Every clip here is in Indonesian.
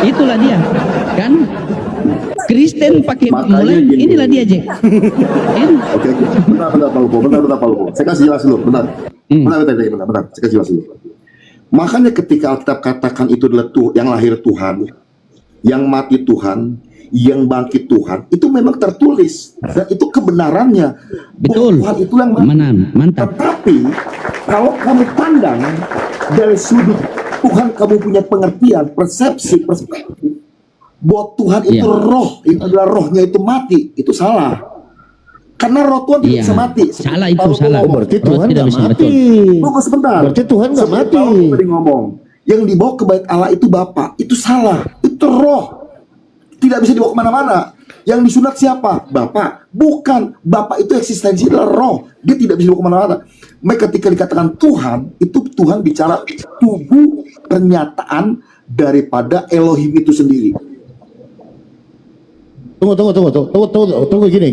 Itulah dia, kan? Kristen pakai Makanya mulai, gini. inilah dia Jack. Ini. Oke. Bentar Pak Lupo. Saya kasih jelas dulu, bentar. Bentar. Saya kasih jelas dulu. Makanya ketika Alkitab katakan itu adalah yang lahir Tuhan, yang mati Tuhan, yang bangkit Tuhan, itu memang tertulis dan itu kebenarannya. Betul. Tuhan itu yang Mantap. Tetapi kalau kamu pandang dari sudut Tuhan, kamu punya pengertian, persepsi, perspektif bahwa Tuhan itu roh, itu adalah rohnya itu mati, itu salah. Karena roh Tuhan tidak bisa mati. Salah itu Kalau salah. berarti Tuhan tidak bisa mati. Tunggu sebentar. Berarti Tuhan nggak mati. Tadi ngomong, yang dibawa ke bait Allah itu Bapa, itu salah. Itu roh. Tidak bisa dibawa kemana-mana. Yang disunat siapa? Bapa. Bukan. Bapa itu eksistensi adalah roh. Dia tidak bisa dibawa kemana-mana. Maka ketika dikatakan Tuhan, itu Tuhan bicara tubuh pernyataan daripada Elohim itu sendiri. Tunggu gini.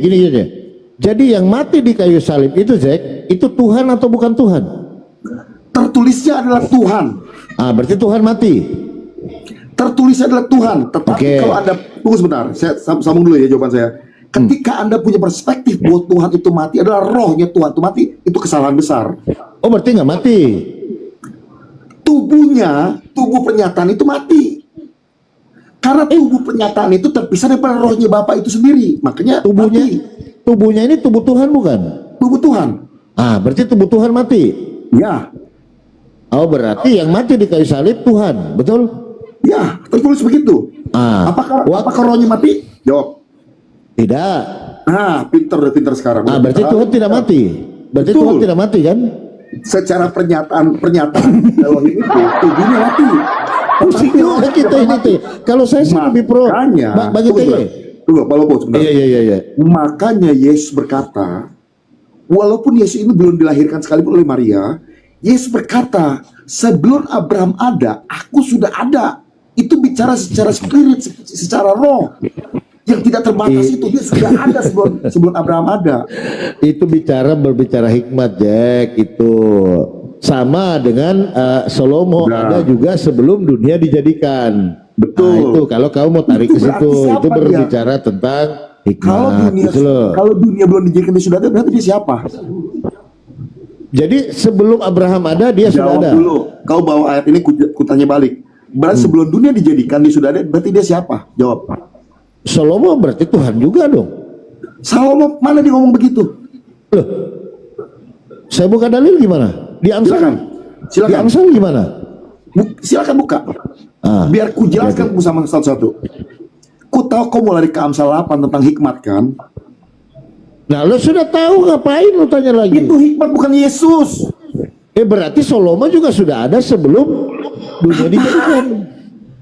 Jadi yang mati di kayu salib itu Jack, itu Tuhan atau bukan Tuhan? Tertulisnya adalah Tuhan. Berarti Tuhan mati. Tertulisnya adalah Tuhan. Tetapi kalau Anda, tunggu sebentar, saya sambung dulu ya jawaban saya. Ketika Anda punya perspektif bahwa Tuhan itu mati adalah rohnya Tuhan itu mati, itu kesalahan besar. Oh, berarti nggak mati. Tubuh pernyataan itu mati. Karena tubuh pernyataan itu terpisah daripada rohnya Bapa itu sendiri. Makanya tubuhnya ini tubuh Tuhan bukan? Tubuh Tuhan. Berarti tubuh Tuhan mati. Ya. Oh, berarti yang mati di kayu salib Tuhan, betul? Ya, tertulis begitu. Apakah rohnya mati? Jawab. Tidak. Pinter sekarang. Berarti Tuhan tidak mati. Berarti Tuhan tidak mati kan? Secara pernyataan Elohim itu tubuhnya mati. Pusing juga kita ini tuh. Kalau saya sih lebih pro. Bagi Tunggu, Pak Lopo sebentar. Iya. Makanya Yesus berkata, walaupun Yesus ini belum dilahirkan sekalipun oleh Maria, Yesus berkata, sebelum Abraham ada, aku sudah ada. Itu bicara secara spirit, secara roh. Yang tidak terbatas itu, dia sudah ada sebelum Abraham ada. Itu berbicara hikmat, Jack. Itu sama dengan Salomo ada juga sebelum dunia dijadikan. Betul. Itu kalau kamu mau tarik ke situ, itu berbicara tentang hikmat. Kalau dunia belum dijadikan dia sudah ada, berarti dia siapa? Jadi sebelum Abraham ada, dia sudah ada. Jawab dulu. Kau bawa ayat ini, kutanya balik. Berarti sebelum dunia dijadikan dia sudah ada, berarti dia siapa? Jawab. Salomo berarti Tuhan juga dong. Salomo mana dia ngomong begitu? Loh, saya buka dalil gimana? Di Amsal. Silakan. Di Amsal gimana? Silakan buka. Biar ku jelaskan sama satu-satu. Ku tahu kau mau lari ke Amsal 8 tentang hikmat kan? Nah, lo sudah tahu, ngapain lo tanya lagi? Itu hikmat bukan Yesus. Berarti Salomo juga sudah ada sebelum dunia dijadikan.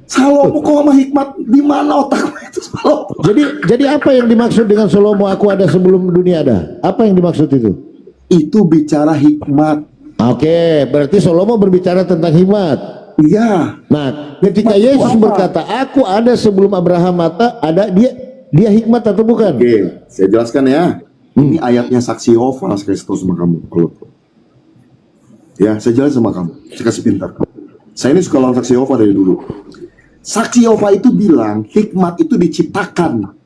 Salomo kok sama hikmat, di mana otakmu itu Salomo? Jadi apa yang dimaksud dengan Salomo aku ada sebelum dunia ada? Apa yang dimaksud itu? Itu bicara hikmat. Oke, berarti Salomo berbicara tentang hikmat. Iya. Nah, ketika Yesus berkata, aku ada sebelum Abraham ada, dia hikmat atau bukan? Oke, saya jelaskan ya. Ini ayatnya saksi Yehova, saya kasih tahu sama kamu. Ya, saya jelaskan sama kamu. Saya kasih pintar. Saya ini suka lawan saksi Yehova dari dulu. Saksi Yehova itu bilang hikmat itu diciptakan.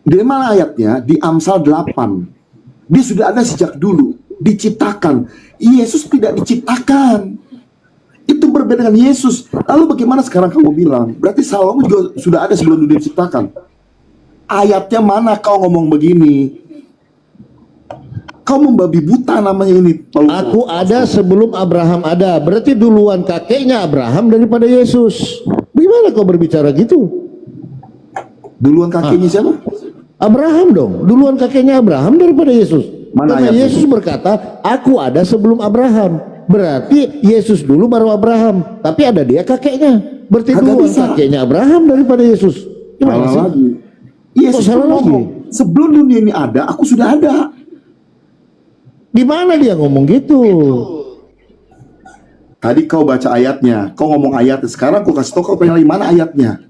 Di mana ayatnya? Di Amsal 8. Dia sudah ada sejak dulu, diciptakan. Yesus tidak diciptakan. Itu berbeda dengan Yesus. Lalu bagaimana sekarang kamu bilang? Berarti Salomo juga sudah ada sebelum dunia diciptakan. Ayatnya mana kau ngomong begini? Kau membabi buta namanya ini. Aku ada sebelum Abraham ada. Berarti duluan kakeknya Abraham daripada Yesus. Bagaimana kau berbicara gitu? Duluan kakeknya siapa? Abraham dong. Duluan kakeknya Abraham daripada Yesus. Mana karena Yesus berkata, aku ada sebelum Abraham. Berarti Yesus dulu baru Abraham. Tapi ada dia kakeknya. Berarti duluan kakeknya Abraham daripada Yesus. Gimana sih? Lagi. Yesus ngomong, sebelum dunia ini ada, aku sudah ada. Di mana dia ngomong gitu? Tadi kau baca ayatnya, kau ngomong ayatnya. Sekarang kau kasih tahu kau pengen mana ayatnya?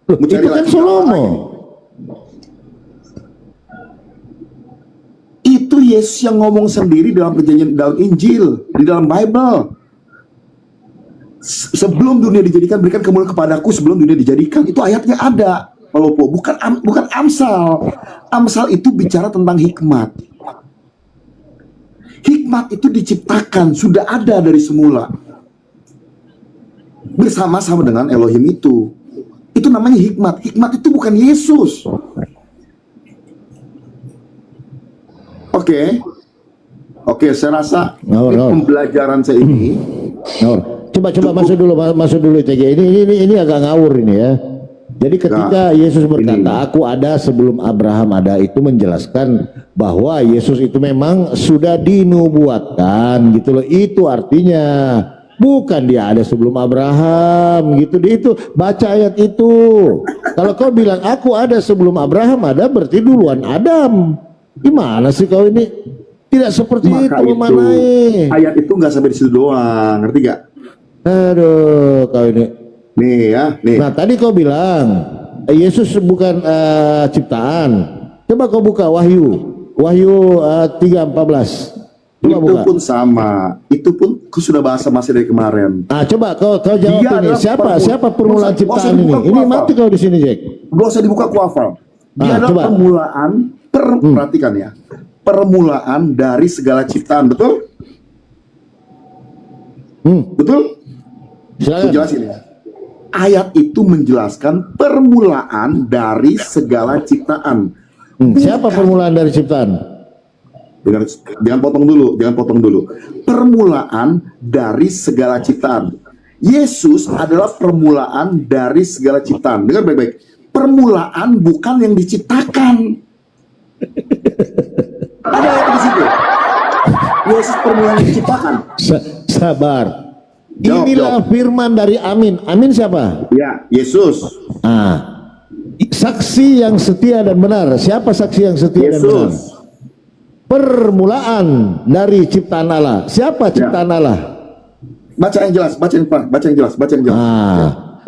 Loh, itu kan Salomo. Itu Yesus yang ngomong sendiri dalam perjanjian, dalam Injil, di dalam Bible. Sebelum dunia dijadikan, berikan kemuliaan kepadaku sebelum dunia dijadikan. Itu ayatnya ada, Pak Lopo. Bukan Amsal. Amsal itu bicara tentang hikmat. Hikmat itu diciptakan, sudah ada dari semula. Bersama-sama dengan Elohim itu. Itu namanya hikmat. Hikmat itu bukan Yesus. Oke, saya rasa pembelajaran saya ini. Coba masuk dulu CG. Ini agak ngawur ini ya. Jadi ketika Yesus berkata, "Aku ada sebelum Abraham ada," itu menjelaskan bahwa Yesus itu memang sudah dinubuatkan gitu loh. Itu artinya bukan dia ada sebelum Abraham gitu. Itu baca ayat itu. Kalau kau bilang aku ada sebelum Abraham ada, berarti duluan Adam. Gimana sih kau ini? Tidak seperti Maka itu memanai. Ayat itu nggak sampai di situ doang, ngerti gak? Aduh, kau ini. Nih. Nah, tadi kau bilang Yesus bukan ciptaan. Coba kau buka Wahyu 3:14. Coba itu buka. pun sama. Itu pun aku sudah bahas masih dari kemarin. Ah, coba kau jawab ini. Siapa permulaan ciptaan ini? Ini mati kau di sini, Jack. Gak usah dibuka kuafal. Dia adalah coba. permulaan. Perhatikan ya. Permulaan dari segala ciptaan, betul? Betul? Silakan. Aku jelasin ya. Ayat itu menjelaskan permulaan dari segala ciptaan. Siapa permulaan dari ciptaan? Jangan potong dulu. Permulaan dari segala ciptaan. Yesus adalah permulaan dari segala ciptaan. Dengar baik-baik. Permulaan bukan yang diciptakan. Ada ayat di situ. Yesus permulaan yang diciptakan. Sabar. Jawab. Inilah firman dari Amin. Amin siapa? Ya, Yesus. Saksi yang setia dan benar. Siapa saksi yang setia dan benar? Yesus. Permulaan dari ciptaan Allah. Siapa ciptaan Allah? Baca yang jelas. Baca yang jelas.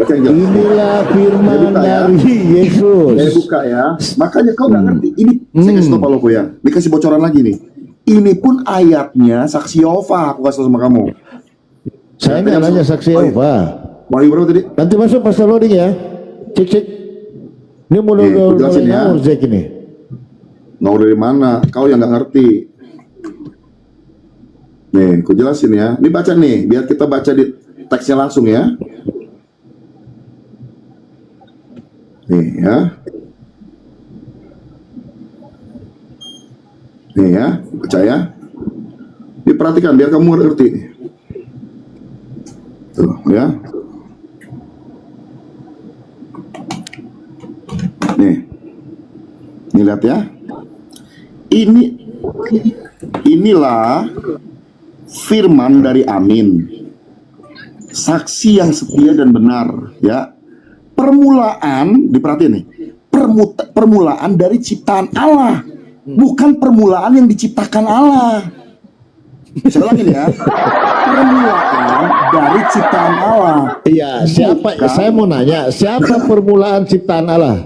Inilah firman dari Yesus. Saya buka ya. Makanya kau nggak ngerti. Ini saya kasih tau Pak Lopo ya. Dikasih bocoran lagi nih. Ini pun ayatnya saksi Yehova. Aku kasih tau sama kamu. Saya nggak nanya saksi Yehova. Wahyu berapa tadi? Nanti masuk pasal loading ya. Cek. Ini mulai ngawur Jack ini. Ngawur dari mana? Kau yang nggak ngerti. Nih, aku jelasin ya. Ini baca nih, biar kita baca di teksnya langsung ya. Nih ya. Nih ya, baca ya. Diperhatikan biar kamu ngerti. Tuh ya. Nih lihat ya. Inilah firman dari Amin. Saksi yang setia dan benar ya. Permulaan, diperhatiin nih. Permulaan dari ciptaan Allah. Bukan permulaan yang diciptakan Allah. Saya ulangin ya. Permulaan dari ciptaan Allah. Iya, siapa? Saya mau nanya, siapa permulaan ciptaan Allah?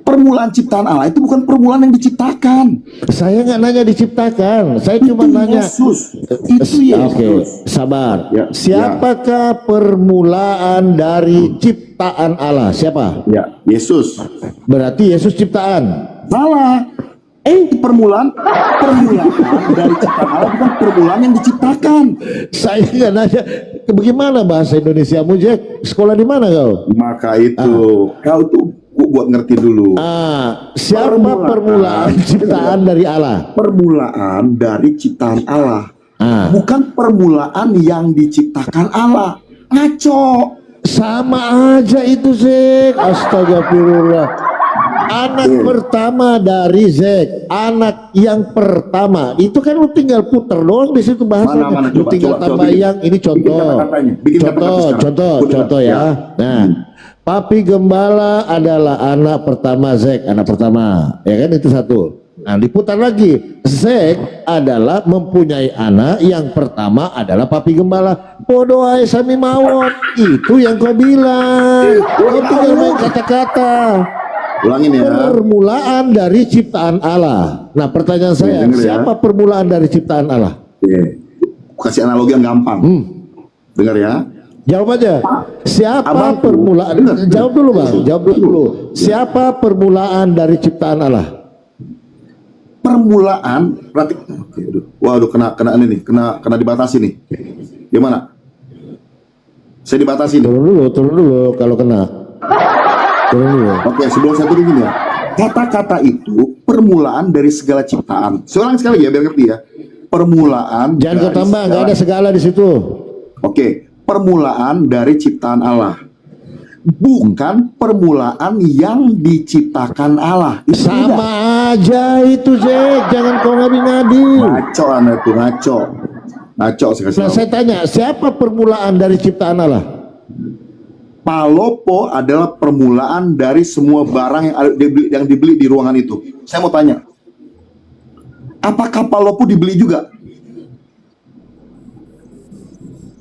Permulaan ciptaan Allah itu bukan permulaan yang diciptakan. Saya nggak nanya diciptakan, saya cuma nanya. Yesus. Itu Yesus. Oke, sabar. Ya, Siapakah permulaan dari ciptaan Allah? Siapa? Ya, Yesus. Berarti Yesus ciptaan. Salah. Permulaan dari ciptaan Allah bukan permulaan yang diciptakan. Saya nggak nanya. Bagaimana bahasa Indonesiamu, Jack? Sekolah di mana kau? Maka itu kau tuh buat ngerti dulu. Siapa permulaan ciptaan dari Allah? Permulaan dari ciptaan Allah. Bukan permulaan yang diciptakan Allah. Ngaco. Sama aja itu, Zek. Astagfirullah. Anak pertama dari Zek, anak yang pertama itu kan lu tinggal puter doang di situ bahasanya. Mana, Lu tinggal tambah yang ini contoh. Contoh ya. Nah, Papi Gembala adalah anak pertama Zek, anak pertama, ya kan itu satu. Nah, diputar lagi. Zek adalah mempunyai anak yang pertama adalah Papi Gembala. Bodoh aja sami mawon. Itu yang kau bilang. Kau tinggal main kata-kata. Ulangin ya. Permulaan dari ciptaan Allah. Nah, pertanyaan saya, siapa permulaan dari ciptaan Allah? Kasih analogi yang gampang. Dengar ya. Jawab aja. Siapa Abang, permulaan? dengar. Jawab dulu bang. Jawab dulu. Siapa permulaan dari ciptaan Allah? Permulaan berarti oke, waduh kena ini nih, kena dibatasi nih. Gimana? Saya dibatasi nih. Turun dulu kalau kena. Turun dulu. Oke, sebelum saya turun gini ya. Kata-kata itu permulaan dari segala ciptaan. Seorang sekali lagi ya biar ngerti ya. Permulaan. Jangan dari kau tambah, nggak segala- ada segala di situ. Oke, permulaan dari ciptaan Allah. Bukan permulaan yang diciptakan Allah. Itu beda. Sama aja itu, Jack. Jangan kau ngadi-ngadi. Ngaco Anda tuh, ngaco. Ngaco saya kasih Nah, tahu. saya tanya, siapa permulaan dari ciptaan Allah? Palopo adalah permulaan dari semua barang yang dibeli di ruangan itu. Saya mau tanya, apakah Palopo dibeli juga?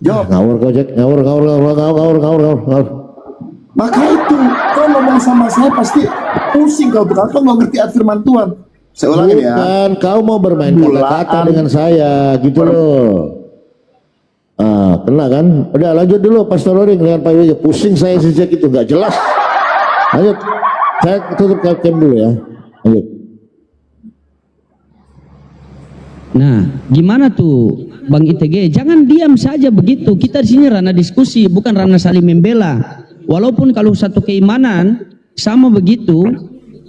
Jawab. Ngawur kau, Jack. Ngawur. Maka itu, kau ngomong sama saya pasti pusing kau tuh. Kau nggak ngerti arti firman Tuhan. Saya ulangin ya. Bukan, kau mau bermain kata-kata Permulaan. dengan saya, gitu loh. Ah, kena kan? Udah lanjut dulu, Pastor Loring dengan Pak Yoyo. Pusing saya sejak itu, nggak jelas. Lanjut, saya tutup cam dulu ya. Lanjut. Nah, gimana tuh Bang ITG? Jangan diam saja begitu. Kita di sini ranah diskusi, bukan ranah saling membela. Walaupun kalau satu keimanan sama begitu,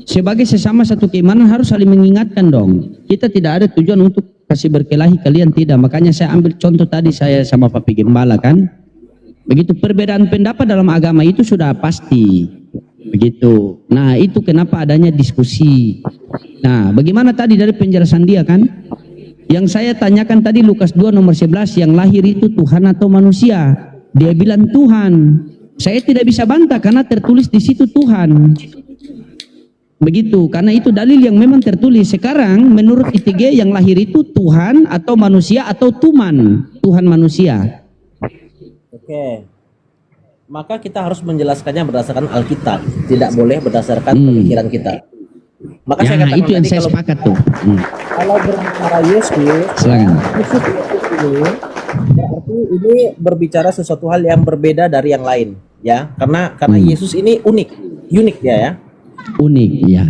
sebagai sesama satu keimanan harus saling mengingatkan dong. Kita tidak ada tujuan untuk kasih berkelahi kalian, tidak. Makanya saya ambil contoh tadi saya sama Pak Gembala kan. Begitu perbedaan pendapat dalam agama itu sudah pasti. Begitu. Nah, itu kenapa adanya diskusi. Nah, bagaimana tadi dari penjelasan dia kan? Yang saya tanyakan tadi Lukas 2 nomor 11, yang lahir itu Tuhan atau manusia? Dia bilang Tuhan. Saya tidak bisa bantah karena tertulis di situ Tuhan. Begitu, karena itu dalil yang memang tertulis. Sekarang menurut ITG yang lahir itu Tuhan atau manusia atau Tuman, Tuhan manusia. Oke. Maka kita harus menjelaskannya berdasarkan Alkitab, tidak boleh berdasarkan pemikiran kita. Maka saya Ya, katakan itu yang tadi saya sepakat tuh. kalau berbicara Yesus, Silakan. Yesus ini berarti ini berbicara sesuatu hal yang berbeda dari yang lain, ya. Karena Yesus ini unik ya. Unik, ya.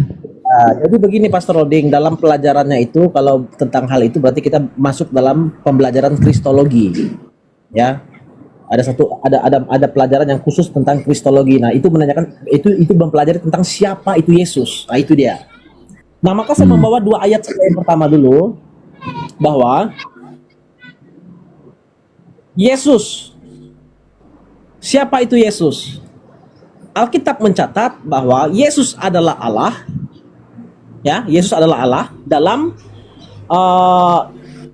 Nah, jadi begini Pastor Roding, dalam pelajarannya itu kalau tentang hal itu berarti kita masuk dalam pembelajaran kristologi. Ya. Ada pelajaran yang khusus tentang kristologi. Nah, itu menanyakan itu mempelajari tentang siapa itu Yesus. Nah, itu dia. Nah, maka saya membawa dua ayat yang pertama dulu bahwa Yesus. Siapa itu Yesus? Alkitab mencatat bahwa Yesus adalah Allah. Ya, Yesus adalah Allah dalam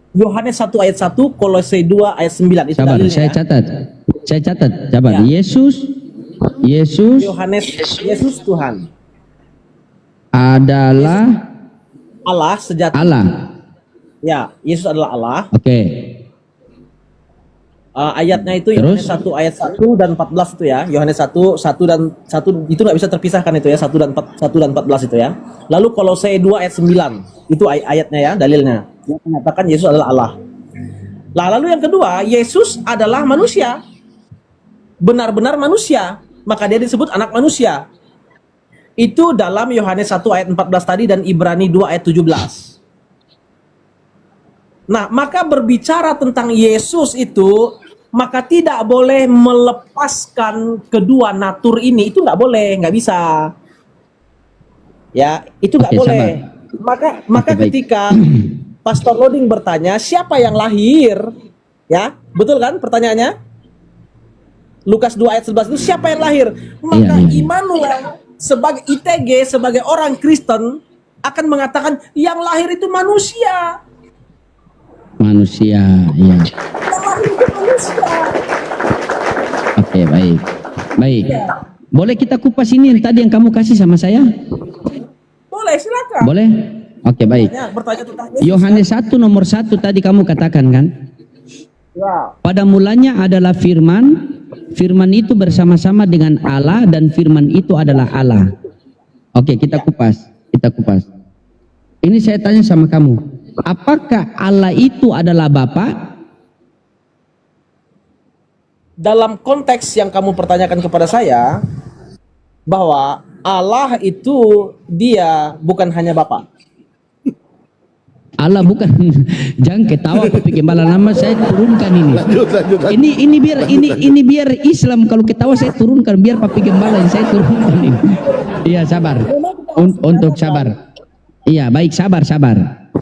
Yohanes 1 ayat 1, Kolose 2 ayat 9. Itu Sabar, dalilnya, saya ya. catat. Saya catat. Sabar. Ya. Yesus Yesus Tuhan. adalah Allah sejati. Allah. Ya, Yesus adalah Allah. Oke. Ayatnya itu Terus? Yohanes 1 ayat 1 dan 14 itu ya. Yohanes 1 dan 1 itu nggak bisa terpisahkan itu ya. 1 dan 14 itu ya. Lalu Kolose 2 ayat 9. Itu ayatnya ya, dalilnya. Yang menyatakan Yesus adalah Allah. Nah, lalu yang kedua, Yesus adalah manusia. Benar-benar manusia. Maka dia disebut anak manusia. Itu dalam Yohanes 1 ayat 14 tadi dan Ibrani 2 ayat 17. Nah, maka berbicara tentang Yesus itu, maka tidak boleh melepaskan kedua natur ini. Itu nggak boleh, nggak bisa. Ya, itu nggak Oke, boleh. Maka Oke, baik. ketika Pastor Loading bertanya, siapa yang lahir? Ya, betul kan pertanyaannya? Lukas 2 ayat 11 itu siapa yang lahir? Maka Iya. Immanuel sebagai ITG, sebagai orang Kristen akan mengatakan yang lahir itu manusia. Manusia, ya. Yang lahir itu manusia. Oke, baik. Baik. Boleh kita kupas ini yang tadi yang kamu kasih sama saya? Boleh, silakan. Boleh? Oke, baik. Bertanya tentang Yesus. Yohanes 1 nomor 1 tadi kamu katakan kan? Ya. Pada mulanya adalah firman, firman itu bersama-sama dengan Allah dan firman itu adalah Allah. Oke, kita kupas. Ini saya tanya sama kamu. Apakah Allah itu adalah Bapa? dalam konteks yang kamu pertanyakan kepada saya, bahwa Allah itu dia bukan hanya Bapa. Allah bukan. Jangan ketawa Pak Gembala, nama saya turunkan ini. Lanjut. Ini biar Islam, kalau ketawa saya turunkan, biar Pak Gembala yang saya turunkan ini. Iya, sabar. Untuk sabar. Iya, baik, sabar.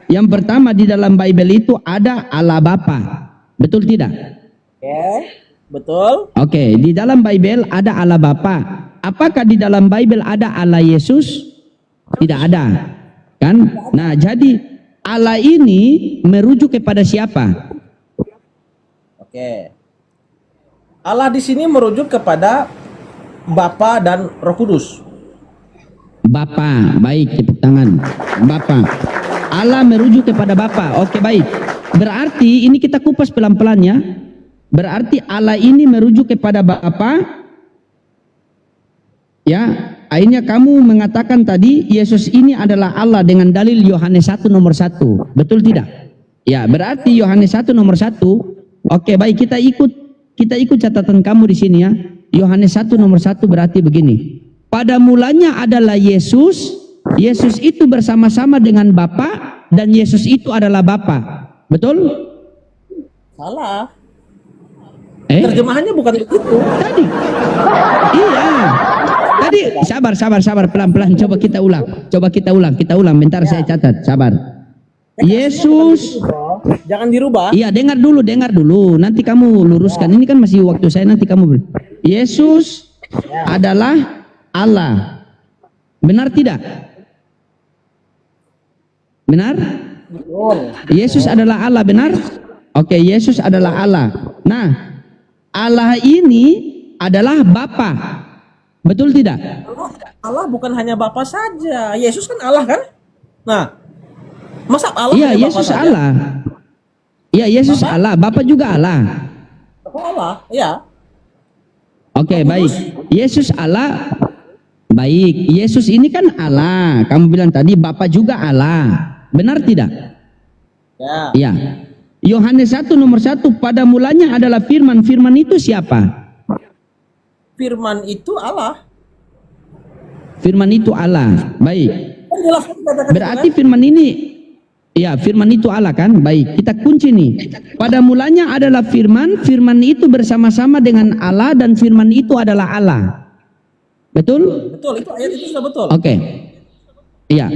Yang pertama, di dalam Bible itu ada Allah Bapa. Betul tidak? Oke, betul. Oke, di dalam Bible ada Allah Bapa. Apakah di dalam Bible ada Allah Yesus? Tidak ada. Kan? Nah, jadi Allah ini merujuk kepada siapa? Oke. Allah di sini merujuk kepada Bapa dan Roh Kudus. Bapa, baik, tepuk tangan. Bapa. Allah merujuk kepada Bapa. Oke, baik. Berarti ini kita kupas pelan-pelan ya. Berarti Allah ini merujuk kepada Bapa. Ya, akhirnya kamu mengatakan tadi Yesus ini adalah Allah dengan dalil Yohanes 1 nomor 1. Betul tidak? Ya, berarti Yohanes 1 nomor 1. Oke, baik, kita ikut catatan kamu di sini ya. Yohanes 1 nomor 1 berarti begini. Pada mulanya adalah Yesus. Yesus itu bersama-sama dengan Bapa dan Yesus itu adalah Bapa. Betul? Salah. Terjemahannya bukan begitu. Tadi. Iya. Tadi sabar pelan-pelan, coba kita ulang. Bentar saya catat, sabar. Yesus, Jangan dirubah. iya dengar dulu. Nanti kamu luruskan. Ini kan masih waktu saya, nanti kamu. Yesus adalah Allah. Benar tidak? Benar? Yesus adalah Allah, benar? Oke, Yesus adalah Allah. Nah, Allah ini adalah Bapa. Betul tidak? Allah bukan hanya Bapa saja. Yesus kan Allah kan? Nah, masa Allah Iya, hanya Bapa Yesus saja? Allah. Iya, Yesus Allah. Bapa juga Allah. Bapa Allah, ya. Oke, baik. Yesus Allah. Baik, Yesus ini kan Allah. Kamu bilang tadi Bapa juga Allah. Benar tidak? Ya. Iya. Yohanes 1 nomor 1, pada mulanya adalah firman. Firman itu siapa? Firman itu Allah. Firman itu Allah. Baik. Kan jelas kan dikatakan Berarti itu kan? firman ini, ya firman itu Allah kan? Baik, kita kunci nih. Pada mulanya adalah firman. Firman itu bersama-sama dengan Allah dan firman itu adalah Allah. Betul? Betul, itu ayat itu sudah betul. Oke. Iya.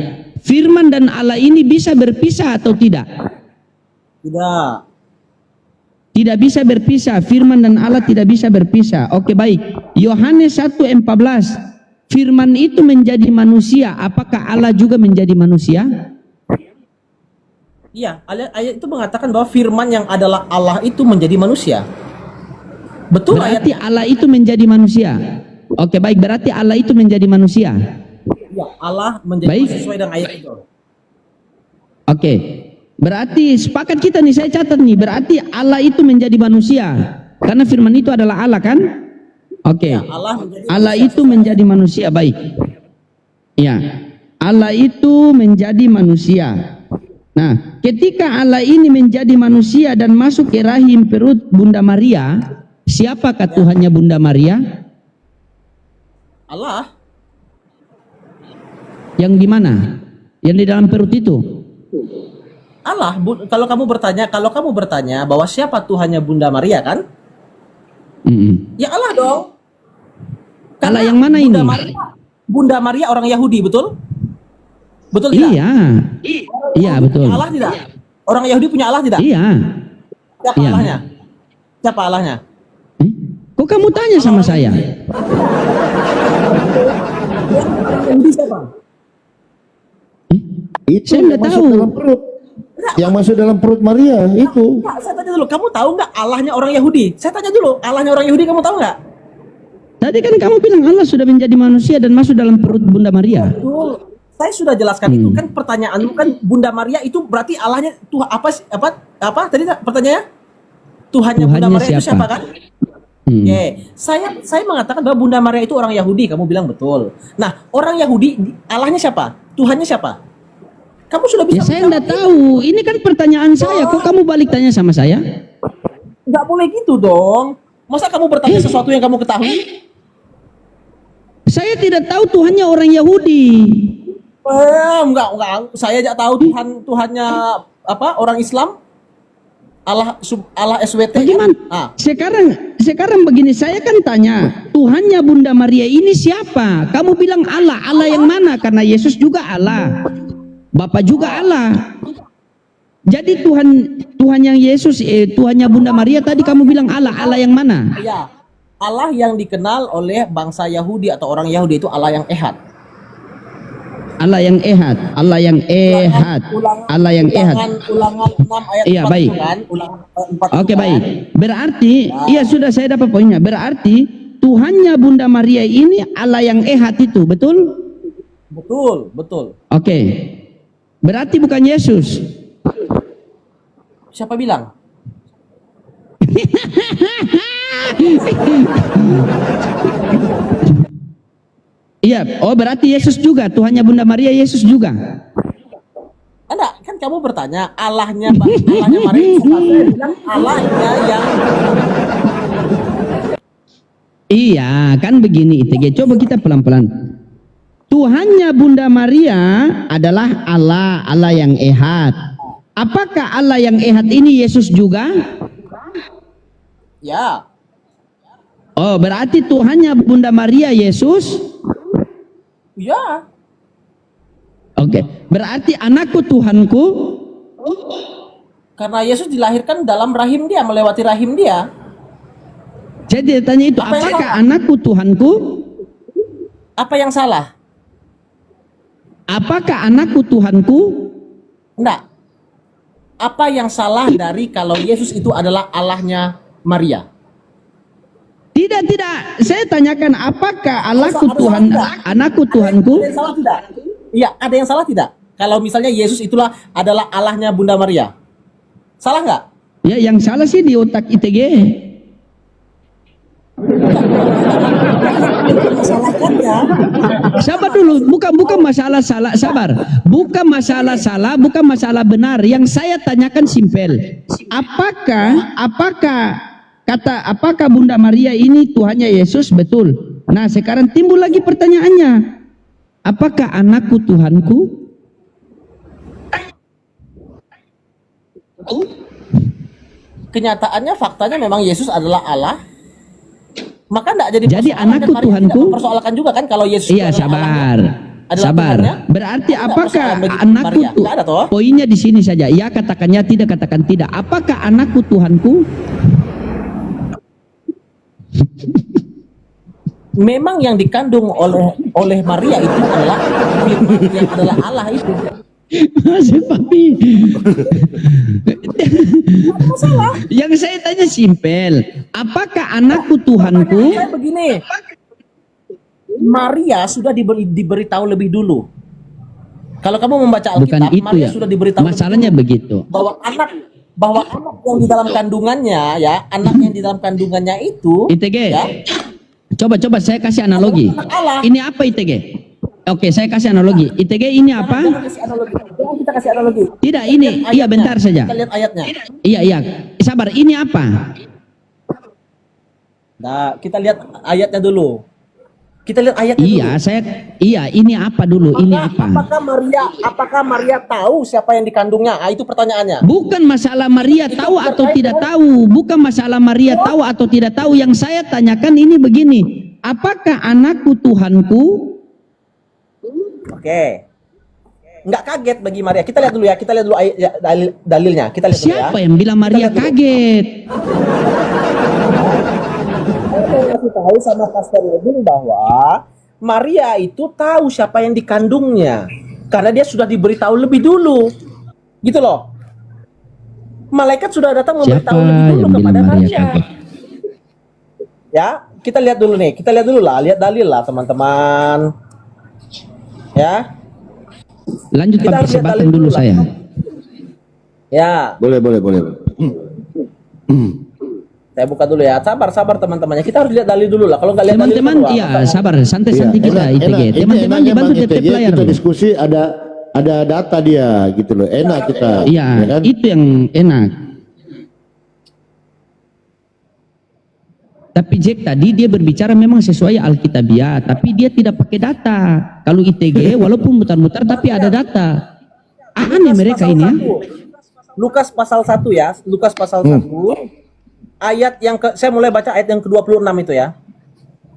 Firman dan Allah ini bisa berpisah atau tidak? Tidak. Tidak bisa berpisah. Firman dan Allah tidak bisa berpisah. Oke, baik. Yohanes 1:14. Firman itu menjadi manusia. Apakah Allah juga menjadi manusia? Iya, ayat itu mengatakan bahwa firman yang adalah Allah itu menjadi manusia. Betul Berarti ayatnya. Allah itu menjadi manusia. Oke, baik. Berarti Allah itu menjadi manusia. Iya, Allah menjadi Baik. manusia sesuai dengan ayat itu. Oke. Berarti sepakat kita nih, saya catat nih. Berarti Allah itu menjadi manusia. Karena firman itu adalah Allah kan? Oke. Ya, Allah itu menjadi manusia, baik. Ya. Allah itu menjadi manusia. Nah, ketika Allah ini menjadi manusia dan masuk ke rahim perut Bunda Maria, siapakah Tuhannya Bunda Maria? Allah. Yang di mana? Yang di dalam perut itu? Allah. Kalau kamu bertanya bahwa siapa Tuhannya Bunda Maria kan? Ya Allah dong. Karena Allah yang mana ini? Bunda Maria orang Yahudi, betul? Betul tidak? Iya. Iya, betul. Punya Allah tidak? Orang Yahudi punya Allah tidak? Iya. Siapa Iya. Allahnya? Siapa Allahnya? Kok kamu tanya sama saya? Yahudi siapa? Itu Saya yang nggak masuk tahu. dalam perut. Yang masuk dalam perut Maria itu. Enggak, saya tanya dulu, kamu tahu nggak Allahnya orang Yahudi? Saya tanya dulu, Allahnya orang Yahudi kamu tahu nggak? Tadi kan kamu bilang Allah sudah menjadi manusia dan masuk dalam perut Bunda Maria. Betul. Saya sudah jelaskan itu kan pertanyaanmu kan Bunda Maria itu berarti Allahnya Tuhan apa tadi pertanyaannya? Tuhannya Bunda Tuhannya Maria itu siapa? siapa kan? Oke, saya mengatakan bahwa Bunda Maria itu orang Yahudi, kamu bilang betul. Nah, orang Yahudi Allahnya siapa? Tuhannya siapa? Kamu sudah bisa Ya saya nggak tahu. Ini kan pertanyaan saya. Kok kamu balik tanya sama saya? Nggak boleh gitu dong. Masa kamu bertanya sesuatu yang kamu ketahui? Saya tidak tahu Tuhannya orang Yahudi. Enggak. Saya aja tahu Tuhannya apa? Orang Islam. Allah SWT. Bagaimana? Ah, Sekarang begini, saya kan tanya, Tuhannya Bunda Maria ini siapa? Kamu bilang Allah. Allah yang mana? Karena Yesus juga Allah. Bapa juga Allah. Jadi Tuhan yang Yesus, Tuhannya Bunda Maria tadi kamu bilang Allah. Allah yang mana? iya. Allah yang dikenal oleh bangsa Yahudi atau orang Yahudi itu Allah yang Ehad. Allah yang Ehad. Allah yang Ehad. Allah yang Ehad. Ulangan 6 ayat Iya, 4 baik. itu kan? Ulangan 4 Oke, itu kan? baik. Berarti, iya sudah saya dapat poinnya. Berarti Tuhannya Bunda Maria ini Allah yang Ehad itu, betul? Betul. Oke. Berarti bukan Yesus. Siapa bilang? Iya, oh berarti Yesus juga, Tuhannya Bunda Maria Yesus juga. Enggak, kan kamu bertanya Allahnya Maria itu siapa? Saya bilang Allahnya yang Iya, kan begini ITG. Coba kita pelan-pelan. Tuhannya Bunda Maria adalah Allah, Allah yang Ehad. Apakah Allah yang Ehad ini Yesus juga? ya. Oh, berarti Tuhannya Bunda Maria Yesus? Ya. Oke, berarti anakku Tuhanku. Karena Yesus dilahirkan dalam rahim dia, melewati rahim dia. Jadi dia tanya itu, Apa yang apakah salah? anakku Tuhanku? Apa yang salah? Apakah anakku Tuhanku? Enggak. Apa yang salah dari kalau Yesus itu adalah Allahnya Maria? Tidak. Saya tanyakan apakah Allahku Ada Tuhan, salah tidak? anakku Tuhanku? Ada yang salah tidak? Iya, ada yang salah tidak? Kalau misalnya Yesus itulah adalah Allahnya Bunda Maria. Salah nggak? Ya, yang salah sih di otak ITG. Masalahkannya, Sabar dulu, bukan masalah salah, sabar. Bukan masalah salah, bukan masalah benar. Yang saya tanyakan simpel. Apakah Bunda Maria ini Tuhannya Yesus? Betul. Nah, sekarang timbul lagi pertanyaannya. Apakah anakku Tuhanku? kenyataannya, faktanya memang Yesus adalah Allah. Maka enggak jadi Jadi persoalan, anakku dan Maria Tuhanku? tidak mempersoalkan juga kan kalau Yesus Iya, itu adalah sabar. Allahnya, adalah Sabar. Tuhannya? Berarti Ada apakah persoalan bagi anakku Maria? Tidak ada toh? Poinnya di sini saja. Ya katakannya, tidak katakan tidak. Apakah anakku Tuhanku? Memang yang dikandung oleh Maria itu adalah firman yang adalah Allah itu. Masih papi. Yang saya tanya simpel. Apakah anakku Tuhanku? Saya begini, Maria sudah diberitahu lebih dulu. Kalau kamu membaca Bukan Alkitab, itu Maria ya. sudah diberitahu Masalahnya lebih begitu. dulu bahwa anak yang di dalam kandungannya, ya, anak yang di dalam kandungannya itu, ITG. ya, Coba saya kasih analogi. Allah. Ini apa ITG? Oke, saya kasih analogi. ITG ini apa? Jangan kasih analogi. Jangan kita kasih analogi. Tidak, ini. Lihat Iya, ayatnya. bentar saja. Kita lihat ayatnya. Iya. Sabar, ini apa? Nah, kita lihat ayatnya dulu. Kita lihat ayatnya dulu. Ini apa dulu? Ini apa? Apakah Maria tahu siapa yang dikandungnya? Ah, itu pertanyaannya. Bukan masalah Maria tahu atau tidak tahu. Bukan masalah Maria tahu atau tidak tahu. Yang saya tanyakan ini begini. Apakah anakku Tuhanku? Oke. Nggak kaget bagi Maria. Kita lihat dulu ya. Kita lihat dulu dalilnya. Kita lihat dulu ya. Siapa yang bilang Maria kaget? Saya kasih tahu sama Pastor Edwin bahwa Maria itu tahu siapa yang dikandungnya. Karena dia sudah diberitahu lebih dulu. Gitu loh. Malaikat sudah datang Siapa memberitahu lebih dulu yang kepada bilang Maria Maria. kaget? Ya, kita lihat dulu nih. Kita lihat dulu lah. Lihat dalil lah teman-teman. Ya. Lanjut Kita pakai harus lihat sebatan dalil dulu dulu lah. saya. Ya. Boleh. Saya buka dulu ya. Sabar teman-temannya. Kita harus lihat dalil dulu lah. Kalau nggak lihat dalil Teman-teman, kan, iya wah, sabar, santai-santai Iya, kita ITG. Ini Teman-teman enak dibantu emang tetap ITG, layar. kita diskusi ada data dia gitu loh. Enak kita. Iya, ya kan? itu yang enak. Tapi Jack tadi dia berbicara memang sesuai Alkitabiah, tapi dia tidak pakai data. Kalau ITG walaupun mutar-mutar tapi ada data. Aneh mereka ini ya. Lukas pasal 1 ya, Lukas pasal 1 ayat yang saya mulai baca ayat yang ke-26 itu ya.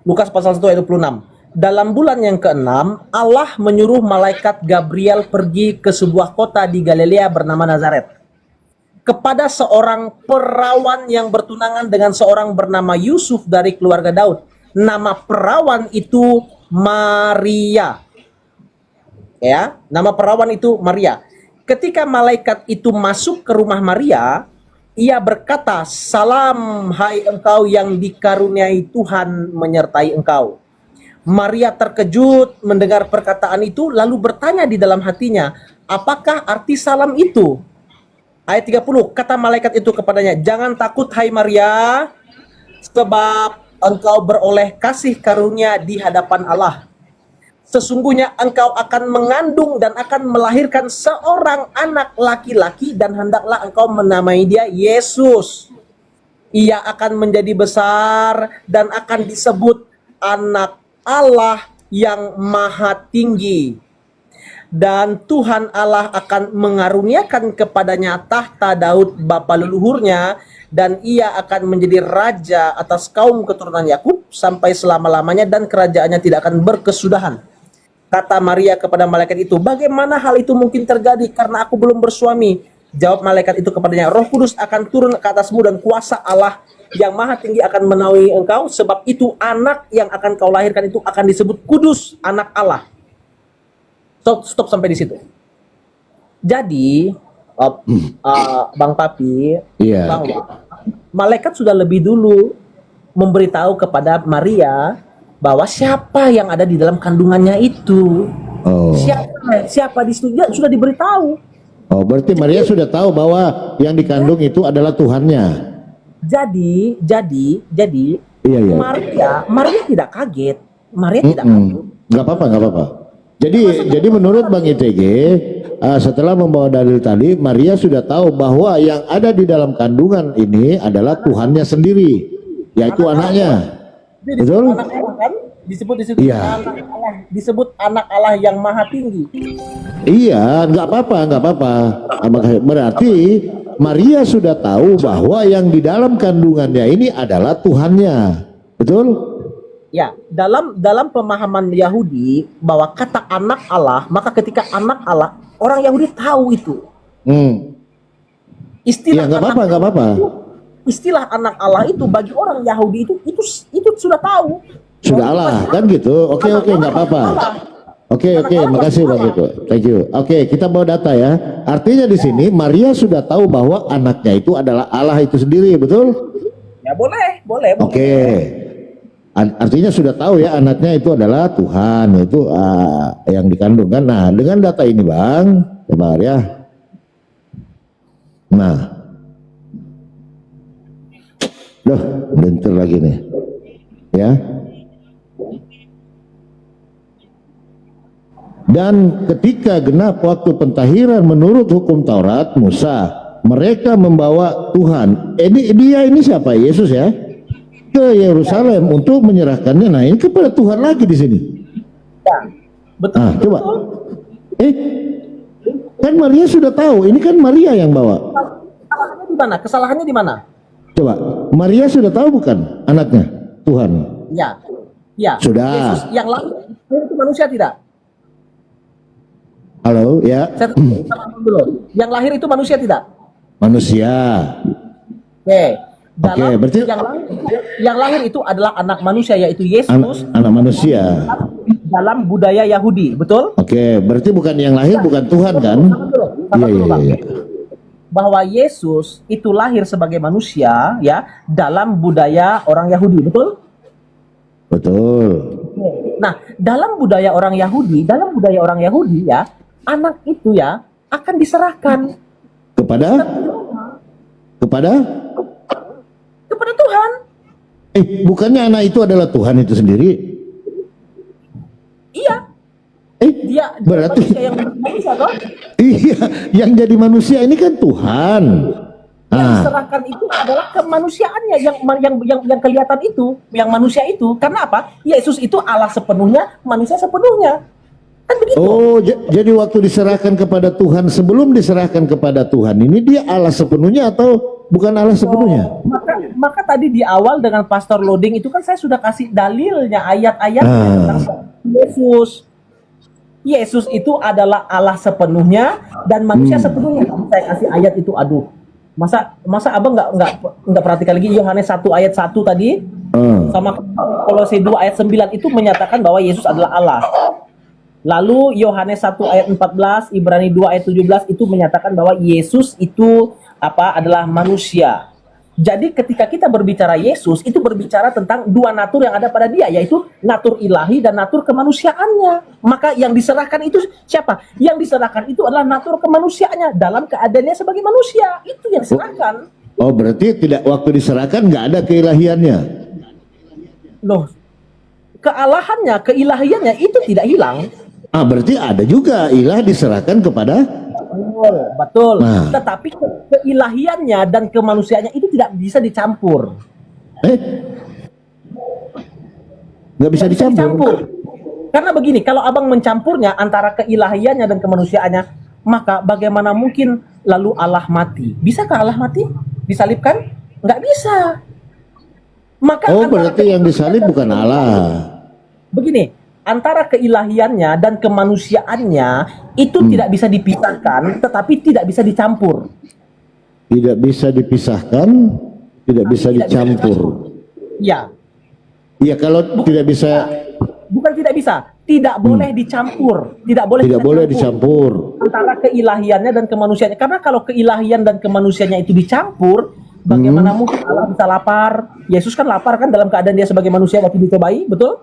Lukas pasal 1 ayat 26. Dalam bulan yang ke-6, Allah menyuruh malaikat Gabriel pergi ke sebuah kota di Galilea bernama Nazaret, kepada seorang perawan yang bertunangan dengan seorang bernama Yusuf dari keluarga Daud. Nama perawan itu Maria. Ya, nama perawan itu Maria. Ketika malaikat itu masuk ke rumah Maria, ia berkata, "Salam, hai engkau yang dikaruniai Tuhan menyertai engkau." Maria terkejut mendengar perkataan itu, lalu bertanya di dalam hatinya, apakah arti salam itu? Ayat 30, kata malaikat itu kepadanya, "Jangan takut hai Maria, sebab engkau beroleh kasih karunia di hadapan Allah. Sesungguhnya engkau akan mengandung dan akan melahirkan seorang anak laki-laki dan hendaklah engkau menamai dia Yesus. Ia akan menjadi besar dan akan disebut anak Allah yang maha tinggi. Dan Tuhan Allah akan mengaruniakan kepadanya tahta Daud bapa leluhurnya, dan ia akan menjadi raja atas kaum keturunan Yakub sampai selama-lamanya, dan kerajaannya tidak akan berkesudahan." Kata Maria kepada malaikat itu, "Bagaimana hal itu mungkin terjadi karena aku belum bersuami?" Jawab malaikat itu kepadanya, "Roh Kudus akan turun ke atasmu dan kuasa Allah yang maha tinggi akan menaungi engkau, sebab itu anak yang akan kau lahirkan itu akan disebut kudus, anak Allah." Stop sampai di situ. Jadi, Bang Papi, Iya. bahwa malaikat sudah lebih dulu memberitahu kepada Maria bahwa siapa yang ada di dalam kandungannya itu. Oh. Siapa di situ sudah diberitahu. Oh, berarti Maria sudah tahu bahwa yang dikandung itu adalah Tuhannya. Jadi Iya, iya. Maria tidak kaget. Maria tidak kaget. Nggak apa-apa. Jadi menurut Bang ITG, setelah membawa dalil tadi, Maria sudah tahu bahwa yang ada di dalam kandungan ini adalah Tuhannya sendiri, yaitu anaknya. Betul? Anak Allah kan disebut di situ, Iya. anak Allah, disebut anak Allah yang maha tinggi. Iya, nggak apa-apa. Berarti Maria sudah tahu bahwa yang di dalam kandungannya ini adalah Tuhannya. Betul? Ya, dalam pemahaman Yahudi bahwa kata anak Allah, maka ketika anak Allah, orang Yahudi tahu itu. Iya, nggak apa-apa. Istilah anak Allah itu bagi orang Yahudi itu sudah tahu. Sudah Allah kan gitu. Oke, nggak apa-apa. Oke, makasih Bang Eko. Thank you. Oke, kita bawa data ya. Artinya di sini Maria sudah tahu bahwa anaknya itu adalah Allah itu sendiri, betul? Ya boleh. Oke. Artinya sudah tahu ya anaknya itu adalah Tuhan, itu yang dikandungkan. Nah, dengan data ini Bang, coba ya. Nah, bentar lagi nih, ya. Dan ketika genap waktu pentahiran menurut hukum Taurat Musa, mereka membawa Tuhan. Ini siapa? Yesus ya? Ke Yerusalem untuk menyerahkannya. Nah, ini kepada Tuhan lagi di sini. Ya, betul. Coba. Kan Maria sudah tahu. Ini kan Maria yang bawa. Kesalahannya di mana? Kesalahannya di mana? Coba. Maria sudah tahu bukan anaknya Tuhan? Ya. Sudah. Yesus yang lahir itu manusia tidak? Halo, ya. Saya dulu. Yang lahir itu manusia tidak? Manusia. Oke. Berarti yang lahir itu adalah anak manusia, yaitu Yesus. Anak manusia. Dalam budaya Yahudi, betul? Oke, berarti bukan yang lahir bukan Tuhan kan? Iya. Bahwa Yesus itu lahir sebagai manusia ya dalam budaya orang Yahudi, betul? Betul. Nah, dalam budaya orang Yahudi ya, anak itu ya akan diserahkan kepada Tuhan. Bukannya anak itu adalah Tuhan itu sendiri? Iya. Dia berarti manusia yang manusia toh? Iya, yang jadi manusia ini kan Tuhan. Yang diserahkan itu adalah kemanusiaannya yang kelihatan itu, yang manusia itu. Karena apa? Yesus itu Allah sepenuhnya, manusia sepenuhnya. Kan begitu. Oh, jadi waktu diserahkan kepada Tuhan, sebelum diserahkan kepada Tuhan, ini dia Allah sepenuhnya atau bukan Allah sepenuhnya? Maka tadi di awal dengan Pastor Loading itu kan saya sudah kasih dalilnya, ayat-ayatnya tentang Yesus. Yesus itu adalah Allah sepenuhnya dan manusia sepenuhnya. Saya kasih ayat itu, aduh. Masa abang nggak perhatikan lagi Yohanes 1 ayat 1 tadi sama Kolose 2 ayat 9 itu menyatakan bahwa Yesus adalah Allah. Lalu Yohanes 1 ayat 14, Ibrani 2 ayat 17 itu menyatakan bahwa Yesus itu adalah manusia. Jadi ketika kita berbicara Yesus itu berbicara tentang dua natur yang ada pada dia, yaitu natur ilahi dan natur kemanusiaannya. Maka yang diserahkan itu siapa? Yang diserahkan itu adalah natur kemanusiaannya dalam keadaannya sebagai manusia. Itu yang diserahkan. Oh, berarti tidak, waktu diserahkan nggak ada keilahiannya. Loh, kealahannya, keilahiannya itu tidak hilang. Berarti ada juga ilah diserahkan kepada. Betul. Tetapi keilahiannya dan kemanusiaannya itu tidak bisa dicampur. Nggak bisa dicampur. Karena begini, kalau abang mencampurnya antara keilahiannya dan kemanusiaannya, maka bagaimana mungkin lalu Allah mati? Bisakah Allah mati? Disalibkan? Nggak bisa. Maka berarti yang disalib bukan Allah. Begini, antara keilahiannya dan kemanusiaannya itu tidak bisa dipisahkan, tetapi tidak bisa dicampur. Tidak bisa dipisahkan, tidak bisa dicampur. Ya. Iya, kalau tidak bisa. Bukan tidak bisa, tidak boleh dicampur, tidak boleh dicampur antara keilahiannya dan kemanusiaannya. Karena kalau keilahian dan kemanusiaannya itu dicampur, bagaimana mungkin Allah bisa lapar? Yesus kan lapar kan dalam keadaan dia sebagai manusia waktu dicobai, betul?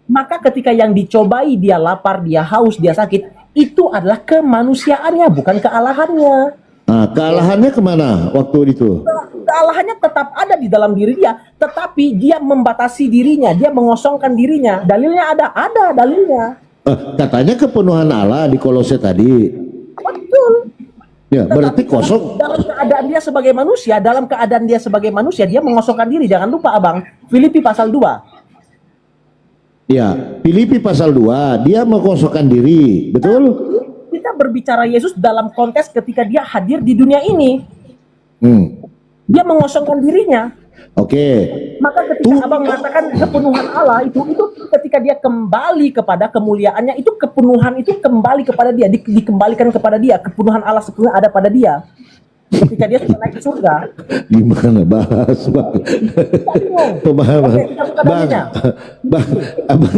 Maka ketika yang dicobai dia lapar, dia haus, dia sakit, itu adalah kemanusiaannya, bukan kealahannya. Kealahannya kemana waktu itu? Kealahannya tetap ada di dalam diri dia, tetapi dia membatasi dirinya, dia mengosongkan dirinya. Dalilnya ada dalilnya. Katanya kepenuhan Allah di Kolose tadi. Betul. Ya, berarti kosong. Dalam keadaan dia sebagai manusia, dia mengosongkan diri. Jangan lupa abang, Filipi pasal 2. Ya, Filipi pasal 2, dia mengosongkan diri, betul? Kita berbicara Yesus dalam konteks ketika dia hadir di dunia ini. Dia mengosongkan dirinya. Oke. Maka ketika abang mengatakan kepenuhan Allah itu ketika dia kembali kepada kemuliaannya, itu kepenuhan itu kembali kepada dia, dikembalikan kepada dia. Kepenuhan Allah sepenuhnya ada pada dia. Ketika dia sudah naik ke surga. Gimana bahas, Bang? Pemahaman.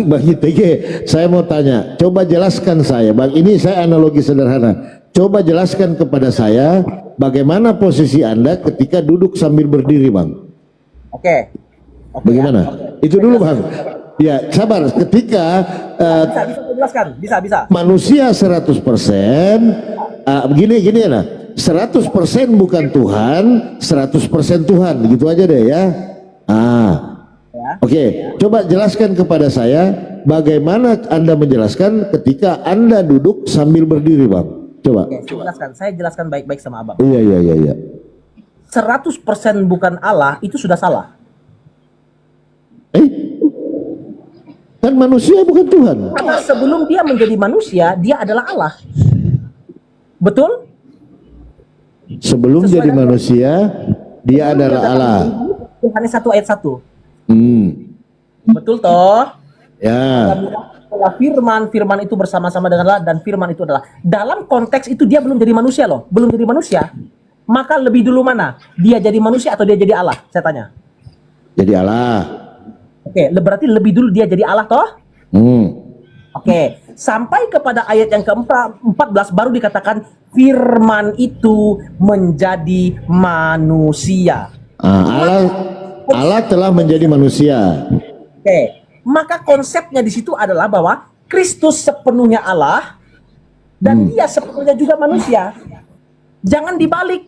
Bang ITG, saya mau tanya, coba jelaskan saya, Bang. Ini saya analogi sederhana. Coba jelaskan kepada saya bagaimana posisi Anda ketika duduk sambil berdiri, Bang. Oke, bagaimana? Itu dulu, Bang. Ya, sabar. Ketika bisa jelaskan, bisa. Manusia 100%, begini ya, 100% bukan Tuhan, 100% Tuhan, begitu aja deh ya. Oke, coba jelaskan kepada saya bagaimana Anda menjelaskan ketika Anda duduk sambil berdiri, Bang. Coba. Saya jelaskan baik-baik sama abang. Iya. 100% bukan Allah itu sudah salah. Kan manusia bukan Tuhan. Karena sebelum dia menjadi manusia, dia adalah Allah. Betul? Sebelum jadi manusia, dia adalah Allah. Yohanes 1 ayat 1. Betul toh? Ya. Firman itu bersama-sama dengan Allah, dan firman itu adalah. Dalam konteks itu dia belum jadi manusia loh, belum jadi manusia. Maka lebih dulu mana? Dia jadi manusia atau dia jadi Allah? Saya tanya. Jadi Allah. Oke, berarti lebih dulu dia jadi Allah toh? Oke, sampai kepada ayat yang ke-14 baru dikatakan firman itu menjadi manusia. Allah telah menjadi manusia. Oke, maka konsepnya di situ adalah bahwa Kristus sepenuhnya Allah dan dia sepenuhnya juga manusia. Jangan dibalik.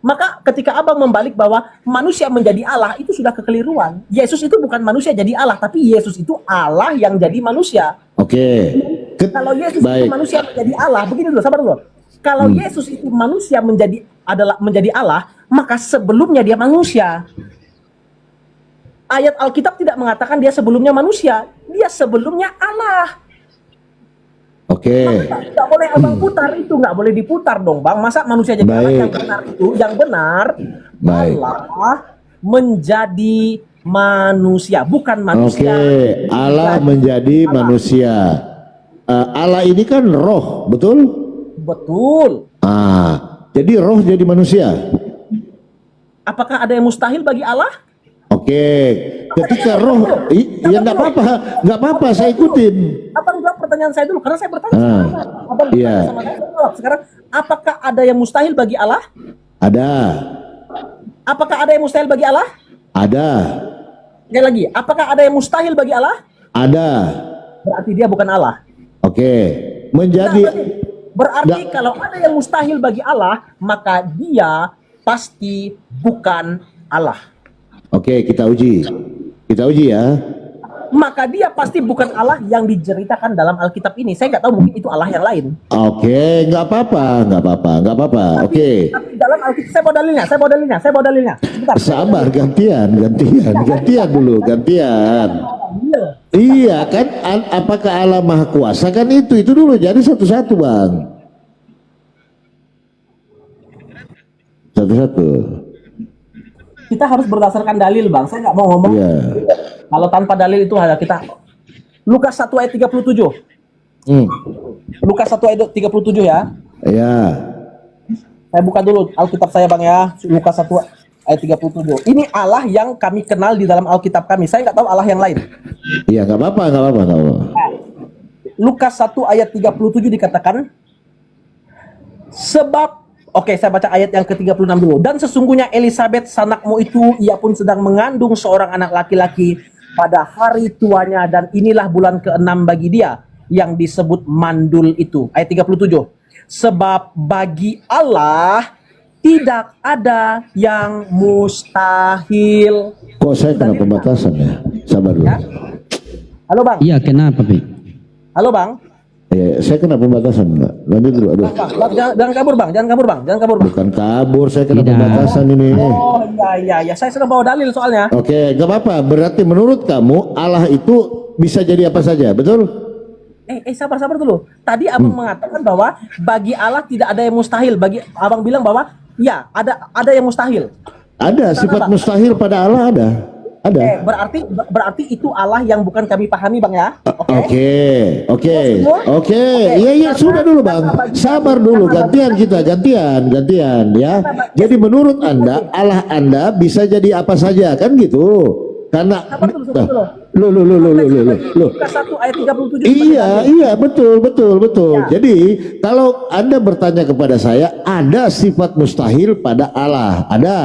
Maka ketika abang membalik bahwa manusia menjadi Allah, itu sudah kekeliruan. Yesus itu bukan manusia jadi Allah, tapi Yesus itu Allah yang jadi manusia. Oke. Kalau Yesus itu manusia menjadi Allah, begini dulu, sabar dulu. Kalau Yesus itu manusia menjadi Allah, maka sebelumnya dia manusia. Ayat Alkitab tidak mengatakan dia sebelumnya manusia, dia sebelumnya Allah. Oke. Nggak boleh abang putar itu, nggak boleh diputar dong bang. Masa manusia jadi Allah? Yang benar itu, yang benar Allah menjadi manusia, bukan manusia. Oke, Allah menjadi manusia. Allah ini kan roh, betul? Betul. Jadi roh jadi manusia. Apakah ada yang mustahil bagi Allah? Oke, ketika roh, ya nggak apa-apa, saya ikutin. Abang jawab pertanyaan saya dulu, karena saya bertanya sama Abang. Abang bertanya sama saya, jawab. Sekarang, apakah ada yang mustahil bagi Allah? Ada. Apakah ada yang mustahil bagi Allah? Ada. Sekali lagi, apakah ada yang mustahil bagi Allah? Ada. Berarti dia bukan Allah. Oke, menjadi. Berarti kalau ada yang mustahil bagi Allah, maka dia pasti bukan Allah. Oke, kita uji ya. Maka dia pasti bukan Allah yang diceritakan dalam Alkitab ini. Saya nggak tahu, mungkin itu Allah yang lain. Oke, nggak apa-apa. Oke. Tapi dalam Alkitab saya bawa dalilnya. Sebentar. Sabar, gantian dulu. Iya kan, apakah Allah Maha Kuasa kan itu dulu, jadi satu-satu bang. Satu-satu. Kita harus berdasarkan dalil bang. Saya nggak mau ngomong. Kalau tanpa dalil itu ada kita. Lukas 1 ayat 37. Lukas 1 ayat 37 ya. Iya. Saya buka dulu Alkitab saya bang ya. Lukas 1 ayat 37. Ini Allah yang kami kenal di dalam Alkitab kami. Saya nggak tahu Allah yang lain. Iya, nggak apa-apa. Lukas 1 ayat 37 dikatakan, Oke, saya baca ayat yang ke-36 dulu. Dan sesungguhnya Elisabeth sanakmu itu, ia pun sedang mengandung seorang anak laki-laki pada hari tuanya, dan inilah bulan ke-6 bagi dia, yang disebut mandul itu. Ayat 37. Sebab bagi Allah tidak ada yang mustahil. Kok saya kena pembatasan ya? Sabar dulu. Ya? Halo bang. Iya, kenapa, Pi? Halo bang. Saya kena pembatasan, Mbak. Lanjut dulu, aduh. Bang, jangan kabur bang. Bukan kabur, saya kena Tidak. pembatasan ini. Oh iya. Saya sedang bawa dalil soalnya. Oke, nggak apa-apa. Berarti menurut kamu Allah itu bisa jadi apa saja, betul? Sabar dulu. Tadi abang mengatakan bahwa bagi Allah tidak ada yang mustahil. Abang bilang bahwa ya ada yang mustahil. Ada sifat mustahil pada Allah, ada. Berarti itu Allah yang bukan kami pahami bang ya. Oke. Iya sudah dulu bang. Sabar dulu, gantian ya. Jadi menurut Anda Allah Anda bisa jadi apa saja kan gitu? Karena Lukas 1 ayat 37. Iya betul. Ya. Jadi kalau Anda bertanya kepada saya, ada sifat mustahil pada Allah, ada.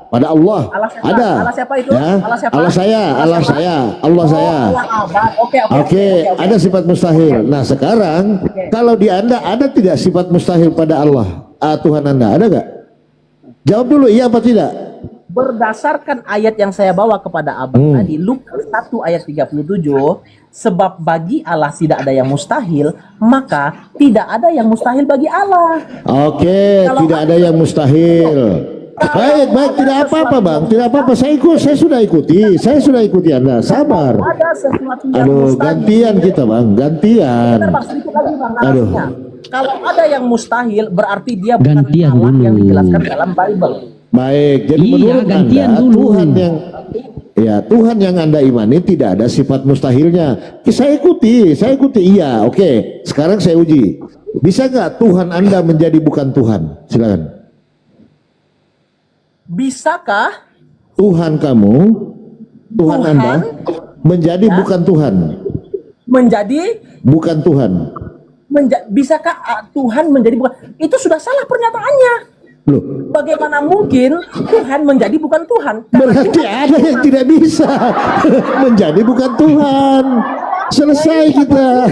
Pada Allah, ada. Allah siapa itu? Ya? Allah saya. Oke, ada sifat mustahil. Nah sekarang kalau di Anda ada tidak sifat mustahil pada Allah, Tuhan Anda, ada nggak? Jawab dulu, iya apa tidak? Berdasarkan ayat yang saya bawa kepada abang tadi, Lukas 1 ayat 37, sebab bagi Allah tidak ada yang mustahil, maka tidak ada yang mustahil bagi Allah. Oke, tidak ada yang mustahil. Baik, tidak apa-apa bang, tidak apa-apa. Saya sudah ikuti Anda. Sabar. Ada sesuatu yang Aduh, mustahil. gantian kita bang, gantian. Bentar, Bang, sedikit lagi, Bang, Aduh. narasinya. Kalau ada yang mustahil, berarti dia bukan Gantian Allah dulu. yang dijelaskan dalam Bible. Baik, jadi Iya, menurut gantian Anda dulu. Tuhan yang Anda imani tidak ada sifat mustahilnya. Saya ikuti. Iya, oke. Sekarang saya uji. Bisa nggak Tuhan Anda menjadi bukan Tuhan? Silakan. Bisakah Tuhan Tuhan Anda menjadi bukan Tuhan? menjadi Bukan Tuhan. bisakah Tuhan menjadi bukan? Itu sudah salah pernyataannya. Loh, Bagaimana mungkin Tuhan menjadi bukan Tuhan? berarti ada yang tidak bisa menjadi bukan Tuhan. Selesai kita.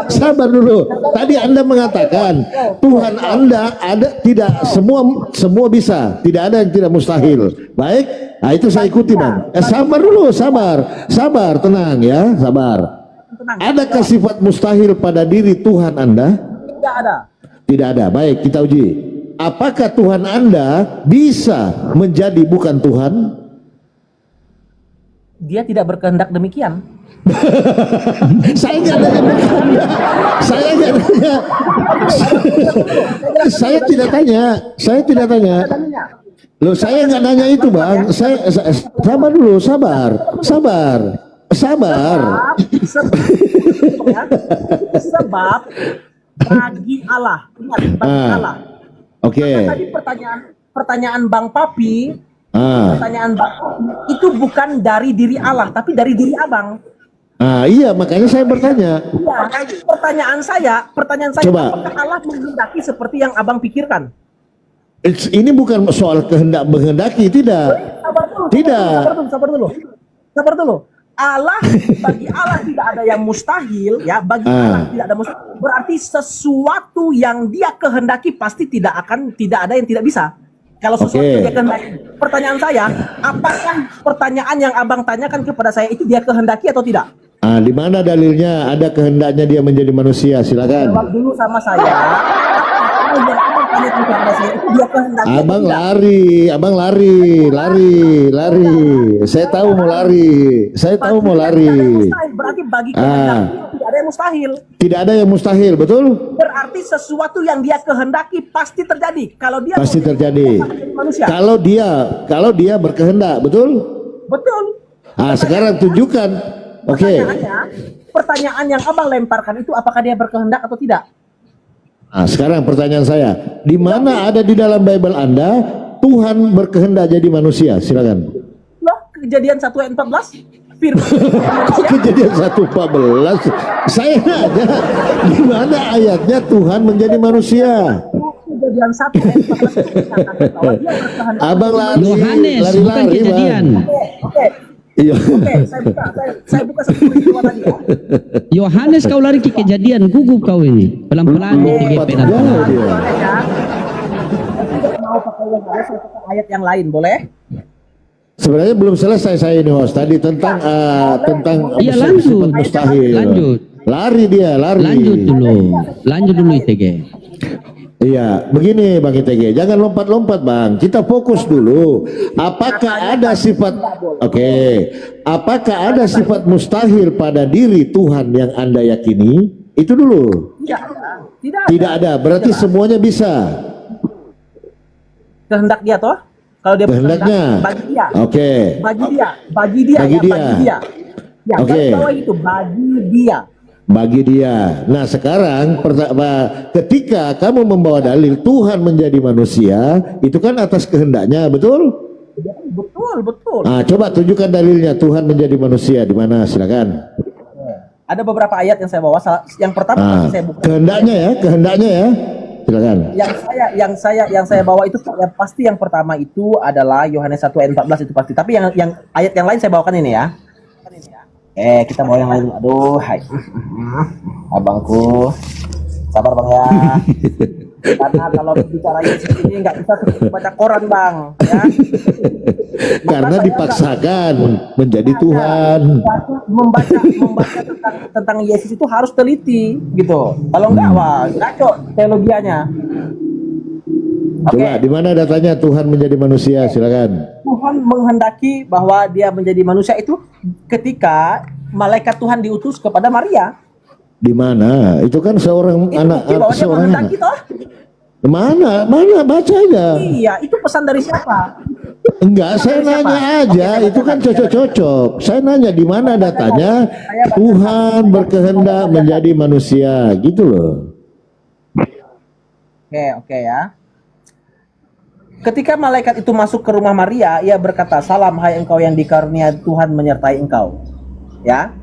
Sabar dulu. Tadi Anda mengatakan Tuhan Anda ada, tidak semua bisa, tidak ada yang tidak mustahil. Baik, nah itu saya ikuti bang. Sabar dulu, sabar, tenang ya, sabar. tenang. Adakah sifat mustahil pada diri Tuhan Anda? Tidak ada. Tidak ada. Baik, kita uji. Apakah Tuhan Anda bisa menjadi bukan Tuhan? Dia tidak berkehendak demikian. Saya nggak nanya. Saya nggak nanya. Saya tidak tanya. Saya tidak tanya. Loh, saya nggak nanya itu, Bang. Saya sabar dulu, sabar. Sebab bagi Allah, ingat, bagi Allah. Oke. Maka tadi pertanyaan Bang Papi, pertanyaan Bang Papi itu bukan dari diri Allah, tapi dari diri Abang. Iya, makanya saya bertanya. Iya, pertanyaan saya, Coba. apakah Allah menghendaki seperti yang Abang pikirkan? Ini bukan soal kehendak menghendaki, tidak. Sabar dulu. Allah, bagi Allah tidak ada yang mustahil, ya. Bagi Allah tidak ada mustahil. Berarti sesuatu yang Dia kehendaki pasti tidak ada yang tidak bisa. Kalau sesuatu yang Dia kehendaki. Pertanyaan saya, apakah pertanyaan yang Abang tanyakan kepada saya itu Dia kehendaki atau tidak? Di mana dalilnya ada kehendaknya dia menjadi manusia? Silakan. Jawab dulu sama saya. Apakah yang Abang tanyakan kepada saya itu Dia kehendaki atau Abang tidak? lari. Saya tahu mau lari. Berarti bagi kehendaki tidak ada yang mustahil. Tidak ada yang mustahil, betul? Berarti sesuatu yang Dia kehendaki pasti terjadi. Kalau Dia Pasti mau terjadi. menjadi manusia. Kalau dia berkehendak, betul? Betul. Sekarang tunjukkan. Oke. Pertanyaan yang Abang lemparkan itu apakah Dia berkehendak atau tidak? Sekarang pertanyaan saya, di mana ada di dalam Bible Anda Tuhan berkehendak jadi manusia? Silakan. Loh, Kejadian 1 ayat 14 firman Kejadian 1:14. Saya nanya, di mana ayatnya Tuhan menjadi manusia? Kejadian 1 ayat 14 itu menyatakan bahwa Dia berkehendak. Abang lari, Yohanes, bukan Kejadian. Oke. Iya. Oke, saya buka satu peristiwa tadi ya. Yohanes kau lari ke Kejadian, gugup kau ini. Pelan-pelan di TGP dan Jauh pelan. dia. Ya. Tidak mau pakai Yohanes, saya pakai ayat yang lain, boleh? Sebenarnya belum selesai saya ini, host. Tadi tentang Iya, sifat lanjut. mustahil. Lanjut. Lari dia, lari. Lanjut dulu ITG. Iya, begini Bang ITG, jangan lompat-lompat Bang. Kita fokus dulu. Apakah ada sifat apakah ada sifat mustahil pada diri Tuhan yang Anda yakini? Itu dulu. Tidak ada. Berarti semuanya bisa. Kehendak Dia toh? Kalau Dia Kehendaknya. berkehendak, bagi Dia. Oke. Bagi dia. Bagi dia. Ya, Oke. bawah itu Bagi dia. Nah sekarang ketika kamu membawa dalil Tuhan menjadi manusia, itu kan atas kehendaknya, betul? Betul. Coba tunjukkan dalilnya Tuhan menjadi manusia di mana? Silakan. Ada beberapa ayat yang saya bawa. Yang pertama saya buka. Kehendaknya ya. Silakan. Yang saya bawa itu yang pasti yang pertama itu adalah Yohanes 1 ayat 14 itu pasti. Tapi yang ayat yang lain saya bawakan ini ya. Kita bawa yang lain. Aduh, hai. Abangku. Sabar Bang ya. Karena kalau bicara Yesus ini nggak bisa seperti baca koran Bang ya. Karena dipaksakan menjadi Tuhan. Membaca tentang Yesus itu harus teliti gitu. Kalau enggak wah ngaco teologianya. Coba di mana datanya Tuhan menjadi manusia? Silakan. Tuhan menghendaki bahwa Dia menjadi manusia itu ketika malaikat Tuhan diutus kepada Maria. Di mana? Itu kan seorang Itu anak bukti bahwa Dia seorang menghendaki anak. toh? Mana baca aja. Iya, itu pesan dari siapa? Enggak, saya nanya aja. Itu kan cocok-cocok. Saya nanya di mana datanya Tuhan berkehendak menjadi manusia, gitu loh. Oke ya. Ketika malaikat itu masuk ke rumah Maria, ia berkata, "Salam hai engkau yang dikaruniai Tuhan menyertai engkau." Ya.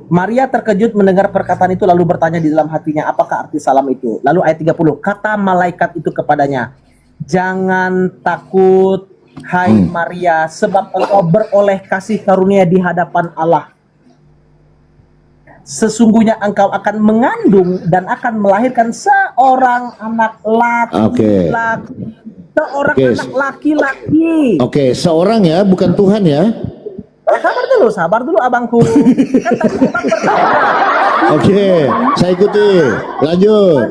Maria terkejut mendengar perkataan itu lalu bertanya di dalam hatinya, apakah arti salam itu? Lalu ayat 30, kata malaikat itu kepadanya, "Jangan takut hai Maria, sebab engkau beroleh kasih karunia di hadapan Allah. Sesungguhnya engkau akan mengandung dan akan melahirkan seorang anak laki-laki." Seorang anak laki-laki. Oke, seorang ya, bukan Tuhan ya. Sabar dulu abangku. Kan tadi abang bertanya, Oke, saya ikuti. Lanjut.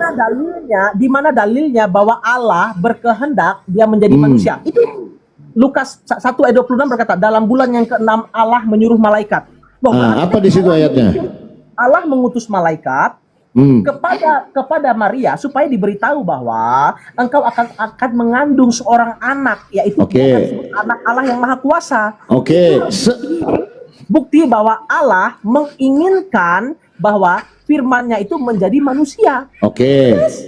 Di mana dalilnya bahwa Allah berkehendak dia menjadi manusia? Itu Lukas 1 ayat 26 berkata, dalam bulan yang ke-6 Allah menyuruh malaikat. Apa di situ ayatnya? Allah mengutus malaikat kepada Maria supaya diberitahu bahwa engkau akan mengandung seorang anak, yaitu anak Allah yang Maha Kuasa. Bukti bahwa Allah menginginkan bahwa firman-Nya itu menjadi manusia.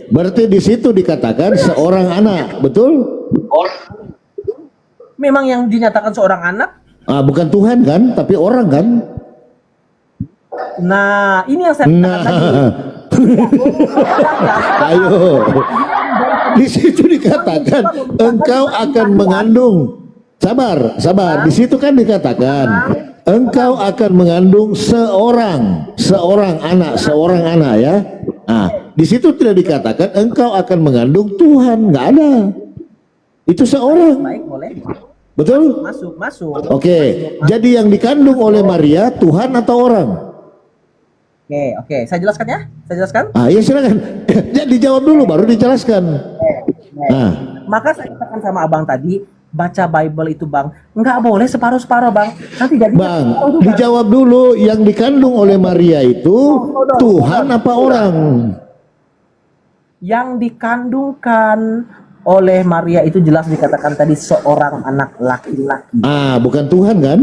Berarti di situ dikatakan seorang anak, betul? Memang yang dinyatakan seorang anak? Bukan Tuhan kan, tapi orang kan? Nah, ini yang saya katakan tadi. Ayo. Di situ dikatakan engkau akan mengandung. Sabar. Di situ kan dikatakan engkau akan mengandung seorang anak ya. Di situ tidak dikatakan engkau akan mengandung Tuhan, nggak ada. Itu seorang. Baik, boleh. Betul? Masuk. Jadi yang dikandung oleh Maria Tuhan atau orang? Oke. Saya jelaskan ya? Ya silakan. Ya, dijawab dulu baru dijelaskan. Maka saya katakan sama abang tadi, baca Bible itu bang, nggak boleh separuh-separuh bang. Nanti jadi. Bang, dijawab dulu, yang dikandung oleh Maria itu Tuhan apa orang? Yang dikandungkan oleh Maria itu jelas dikatakan tadi seorang anak laki-laki. Bukan Tuhan kan?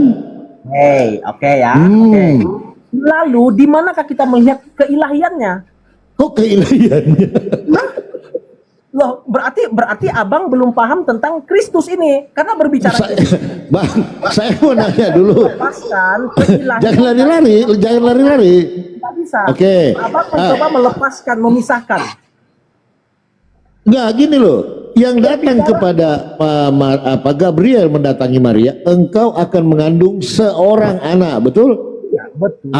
Oke. Lalu di manakah kita melihat keilahiannya? Kok keilahiannya? Loh, berarti abang belum paham tentang Kristus ini, karena berbicara. Bang, saya mau nanya dulu. Lepaskan Jangan lari-lari. Tidak bisa. Abang mencoba melepaskan, memisahkan. Enggak, gini loh. Yang datang kepada Gabriel mendatangi Maria, engkau akan mengandung seorang anak, betul? Ya, betul.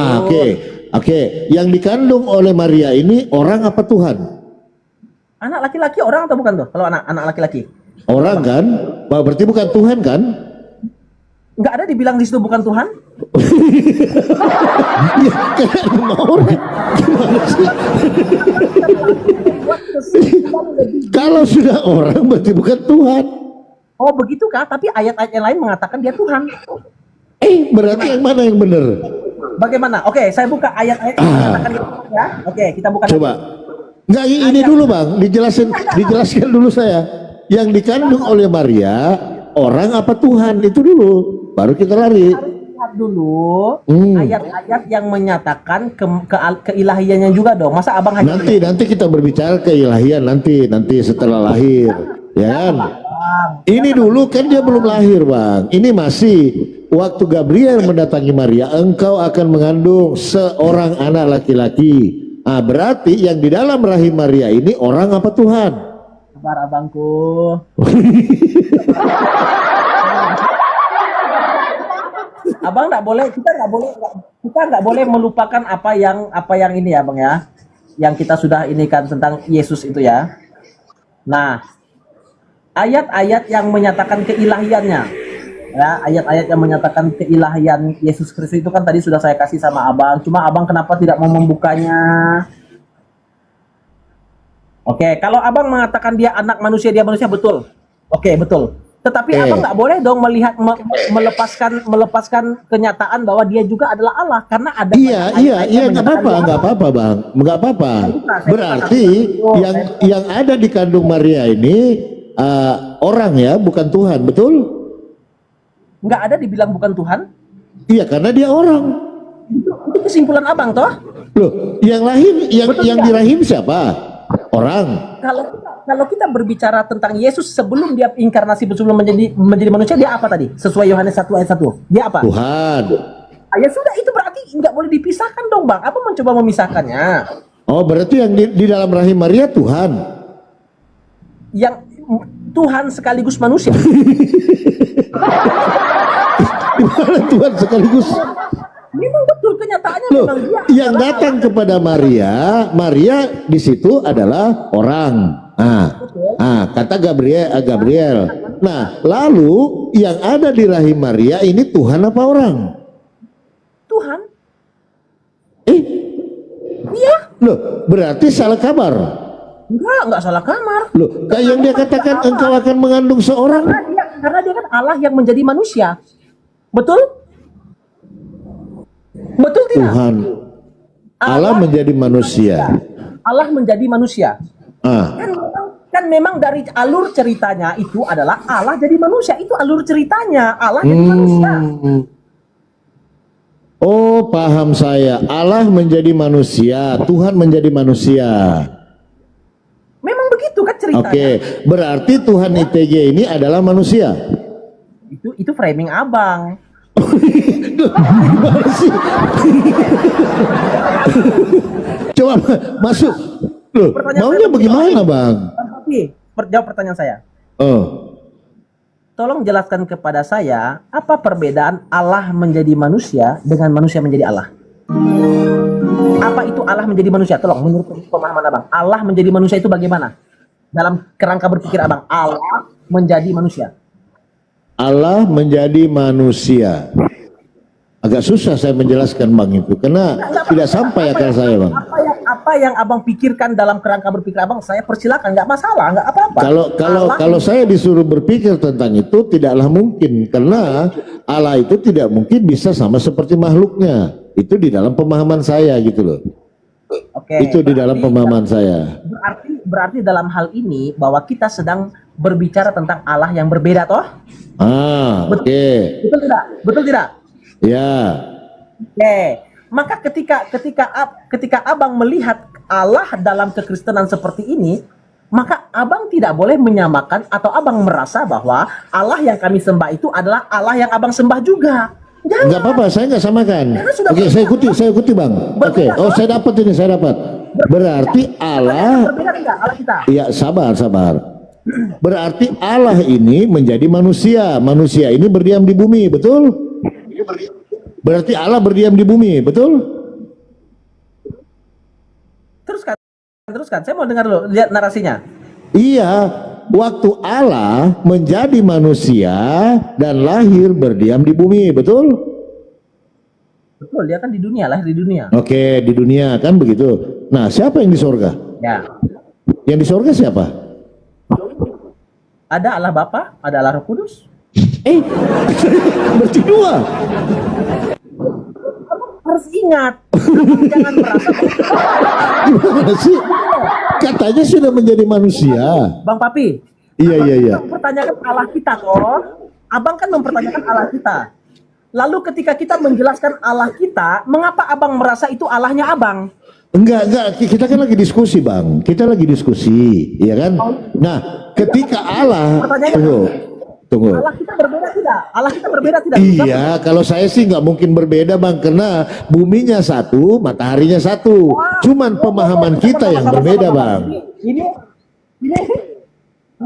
Yang dikandung oleh Maria ini orang apa Tuhan? Anak laki-laki orang atau bukan tuh? Kalau anak laki-laki. Orang kan? Berarti bukan Tuhan kan? Nggak ada dibilang di situ bukan Tuhan? Ya, karena orang. Gimana sih? Kalau sudah orang berarti bukan Tuhan. Oh begitu kah? Tapi ayat-ayat yang lain mengatakan dia Tuhan. Berarti yang mana yang benar? Bagaimana? Oke, saya buka ayat-ayat yang mengatakan dia Tuhan ya. Oke, kita buka. Coba. Enggak, ini dulu bang, dijelaskan dulu saya. Yang dikandung oleh Maria orang apa Tuhan, itu dulu, baru kita lari. Lihat dulu ayat-ayat yang menyatakan keilahiannya juga dong. Masa abang hanya nanti kita berbicara keilahian nanti setelah lahir, ya kan? Ini dulu kan dia belum lahir bang. Ini masih waktu Gabriel mendatangi Maria, engkau akan mengandung seorang anak laki-laki. Berarti yang di dalam rahim Maria ini orang apa Tuhan? Sabar abangku. Abang kita nggak boleh melupakan apa yang ini ya bang ya, yang kita sudah ini kan tentang Yesus itu ya. Nah, ayat-ayat yang menyatakan keilahiannya, ya, ayat-ayat yang menyatakan keilahian Yesus Kristus itu kan tadi sudah saya kasih sama abang. Cuma abang kenapa tidak mau membukanya? Oke, kalau abang mengatakan dia anak manusia, dia manusia, betul. Oke, betul. Tetapi abang nggak boleh dong melihat melepaskan kenyataan bahwa dia juga adalah Allah, karena ada. Iya, nggak apa-apa bang, nggak apa-apa. Berarti yang ada di kandung Maria ini orang ya, bukan Tuhan, betul? Nggak ada dibilang bukan Tuhan? Iya, karena dia orang. Itu kesimpulan abang toh? Loh, yang lahir, yang di rahim siapa? Orang. Kalau kita berbicara tentang Yesus sebelum dia inkarnasi, sebelum menjadi manusia, dia apa tadi? Sesuai Yohanes 1 ayat 1. Dia apa? Tuhan. Ya sudah, itu berarti nggak boleh dipisahkan dong bang. Apa mencoba memisahkannya? Oh, berarti yang di dalam rahim Maria Tuhan. Yang Tuhan sekaligus manusia. Gimana Tuhan sekaligus? Memang betul kenyataannya. Loh, memang dia yang datang kepada Maria di situ adalah orang. Kata Gabriel. Nah, lalu yang ada di rahim Maria ini Tuhan apa orang? Tuhan. Loh, berarti salah kabar. Enggak salah kamar. Loh, kayak yang dia katakan engkau akan mengandung seorang. Karena dia kan Allah yang menjadi manusia. Betul? Betul tidak? Tuhan Allah menjadi manusia. Allah menjadi manusia. Ah, Kan memang dari alur ceritanya itu adalah Allah jadi manusia. Itu alur ceritanya. Allah jadi manusia. oh, paham saya. Allah menjadi manusia, Tuhan menjadi manusia. Memang begitu kan ceritanya. Oke, berarti Tuhan ITG ini adalah manusia. Itu framing abang. Gimana sih? Coba masuk. Loh, Pertanyaan maunya saya bagaimana, Bang? Tapi jawab pertanyaan saya. Oh, Tolong jelaskan kepada saya apa perbedaan Allah menjadi manusia dengan manusia menjadi Allah. Apa itu Allah menjadi manusia? Tolong menurut pemahaman abang, Allah menjadi manusia itu bagaimana? Dalam kerangka berpikir abang, Allah menjadi manusia. Allah menjadi manusia. Agak susah saya menjelaskan, Bang, itu karena tidak sampai akal saya, Bang. Apa yang abang pikirkan dalam kerangka berpikir abang, saya persilakan, nggak masalah, nggak apa-apa. Kalau saya disuruh berpikir tentang itu tidaklah mungkin, karena Allah itu tidak mungkin bisa sama seperti makhluknya. Itu di dalam pemahaman saya gitu loh. Oke, Itu di dalam pemahaman saya. berarti dalam hal ini bahwa kita sedang berbicara tentang Allah yang berbeda toh? Ah, oke. Betul tidak? Betul tidak? Ya. Oke. Maka ketika abang melihat Allah dalam kekristenan seperti ini, maka abang tidak boleh menyamakan atau abang merasa bahwa Allah yang kami sembah itu adalah Allah yang abang sembah juga. Jangan. Enggak apa-apa, saya enggak samakan. Karena sudah Oke, saya ikuti, Bang. Oke. Oh, saya dapat ini, saya dapat. Berarti Allah, Berbeda tidak Allah kita? ya sabar. Berarti Allah ini menjadi manusia. Manusia ini berdiam di bumi, betul? Berarti Allah berdiam di bumi, betul? Teruskan. Saya mau dengar dulu, lihat narasinya. Iya, waktu Allah menjadi manusia dan lahir berdiam di bumi, betul? Betul, dia kan di dunia, lahir di dunia. Oke, di dunia kan begitu. Nah, siapa yang di sorga? Ya. Yang di sorga siapa? Ada Allah Bapa, ada Allah Roh Kudus. Berarti dua. Harus ingat, jangan merasa Gimana sih? Katanya sudah menjadi manusia. Bang Papi. Iya. Mempertanyakan Allah kita toh. Abang kan mempertanyakan Allah kita. Lalu ketika kita menjelaskan Allah kita, mengapa abang merasa itu Allahnya abang? Enggak, kita kan lagi diskusi, Bang. Kita lagi diskusi, ya kan? Nah, ketika Allah, tunggu. Allah kita berbeda tidak? Allah kita berbeda tidak? Iya, kalau saya sih nggak mungkin berbeda, Bang, karena buminya satu, mataharinya satu. Cuman pemahaman kita yang berbeda, Bang.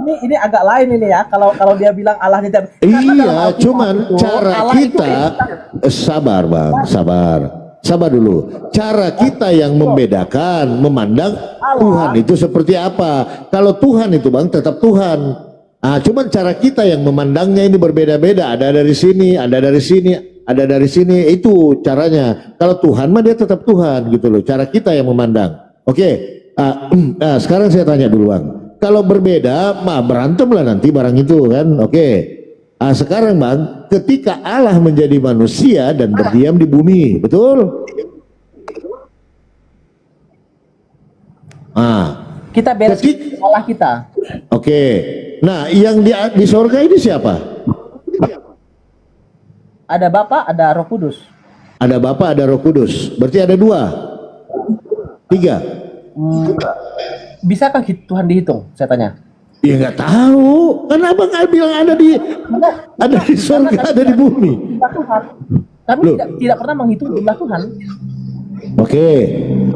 Ini agak lain ini ya. Kalau dia bilang Allahnya tidak. Iya, cuman cara kita, sabar, Bang, sabar dulu. Cara kita yang membedakan, memandang Tuhan itu seperti apa. Kalau Tuhan itu, Bang, tetap Tuhan. Ah, cuman cara kita yang memandangnya ini berbeda-beda. Ada dari sini, ada dari sini, ada dari sini. Itu caranya. Kalau Tuhan mah dia tetap Tuhan gitu loh. Cara kita yang memandang. Oke. Sekarang saya tanya dulu, Bang. Kalau berbeda, mah berantem lah nanti barang itu kan. Oke. Sekarang, Bang, ketika Allah menjadi manusia dan berdiam di bumi, betul? Kita beres Allah kita. Oke. Nah, yang di sorga ini siapa? Ada Bapa, ada Roh Kudus. Ada Bapa, ada Roh Kudus. Berarti ada 2, 3. Bisakah Tuhan dihitung? Saya tanya. Ya nggak tahu. Kan abang nggak bilang ada di sorga, ada di bumi. Tuhan. Kami tidak pernah menghitung jumlah Tuhan. Oke.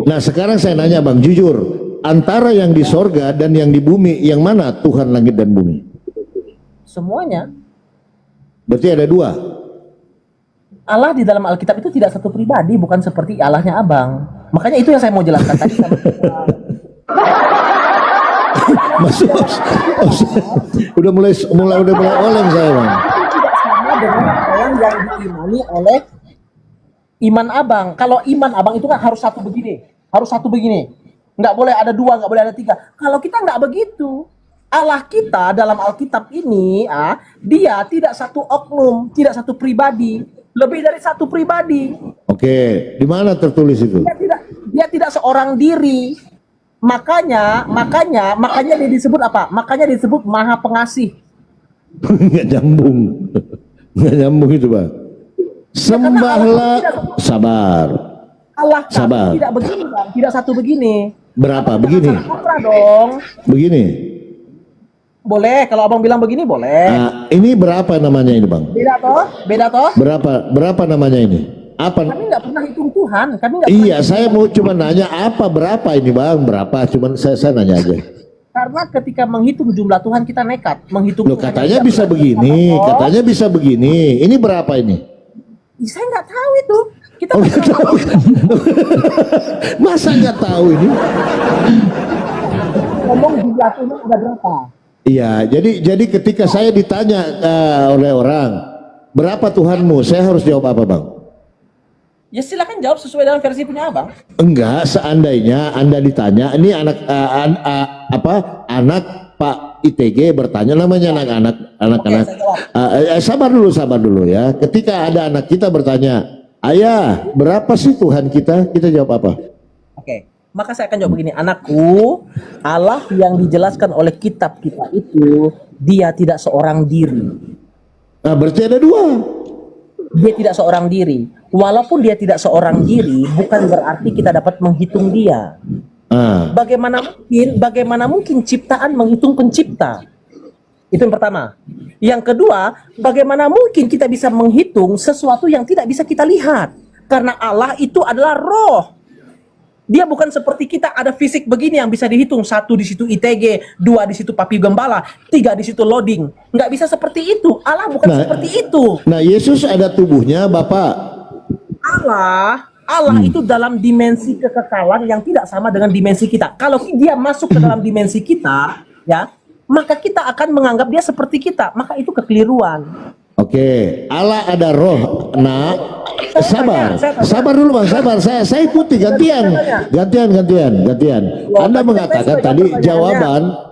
Nah, sekarang saya nanya, Bang, jujur. Antara yang di sorga dan yang di bumi, yang mana Tuhan langit dan bumi? Semuanya. Berarti ada 2. Allah di dalam Alkitab itu tidak satu pribadi, bukan seperti Allahnya abang. Makanya itu yang saya mau jelaskan tadi. Masuk. Udah mulai oleng saya, Bang. Tidak sama dengan apa yang diimani oleh iman abang. Kalau iman abang itu kan harus satu begini. harus satu begini. Nggak boleh ada dua, nggak boleh ada tiga. Kalau kita nggak begitu, Allah kita dalam Alkitab ini, dia tidak satu oknum, tidak satu pribadi, lebih dari satu pribadi. Oke, di mana tertulis itu? Dia tidak seorang diri. Makanya dia disebut apa? Makanya disebut Maha Pengasih. Nggak nyambung. Nggak nyambung itu, Bang. Sembahlah, sabar. Allah Sabar. tidak begini, Bang. Tidak satu begini. Berapa? Begini. Putra dong. Begini. Boleh, kalau abang bilang begini boleh. Ini berapa namanya ini, Bang? Beda toh? Berapa namanya ini? Apa? Kami nggak pernah hitung Tuhan. Kami nggak Iya, pernah saya mau cuma nanya berapa ini, Bang? Berapa? Cuman saya nanya aja. Karena ketika menghitung jumlah Tuhan kita nekat. Menghitung Loh, Tuhan katanya yang bisa tidak begini, toh. katanya bisa begini. Ini berapa ini? Saya nggak tahu itu. Kita Oh, nggak nggak tahu. Masa nggak tahu ini? ngomong jumlah Tuhan ada berapa. Iya, jadi ketika saya ditanya oleh orang, berapa Tuhanmu? Saya harus jawab apa, Bang? Ya silakan jawab sesuai dengan versi punya abang. Enggak, seandainya Anda ditanya, ini anak Pak ITG bertanya, namanya anak-anak. Sabar dulu ya. Ketika ada anak kita bertanya, ayah, berapa sih Tuhan kita? Kita jawab apa? Oke, maka saya akan jawab begini, anakku, Allah yang dijelaskan oleh kitab kita itu, dia tidak seorang diri. Nah, berarti ada dua. Dia tidak seorang diri. Walaupun dia tidak seorang diri, bukan berarti kita dapat menghitung dia. Bagaimana mungkin ciptaan menghitung pencipta? Itu yang pertama. Yang kedua, bagaimana mungkin kita bisa menghitung sesuatu yang tidak bisa kita lihat? Karena Allah itu adalah roh. Dia bukan seperti kita ada fisik begini yang bisa dihitung. 1 di situ ITG, 2 di situ papi gembala, 3 di situ loading. Nggak bisa seperti itu. Allah bukan seperti itu. Nah, Yesus ada tubuhnya, Bapak. Allah itu dalam dimensi kekekalan yang tidak sama dengan dimensi kita. Kalau dia masuk ke dalam dimensi kita, ya, maka kita akan menganggap dia seperti kita. Maka itu kekeliruan. Oke, Allah ada roh. Nah, Saya tanya. sabar dulu, Bang, sabar. Saya ikuti gantian. Anda mengatakan tadi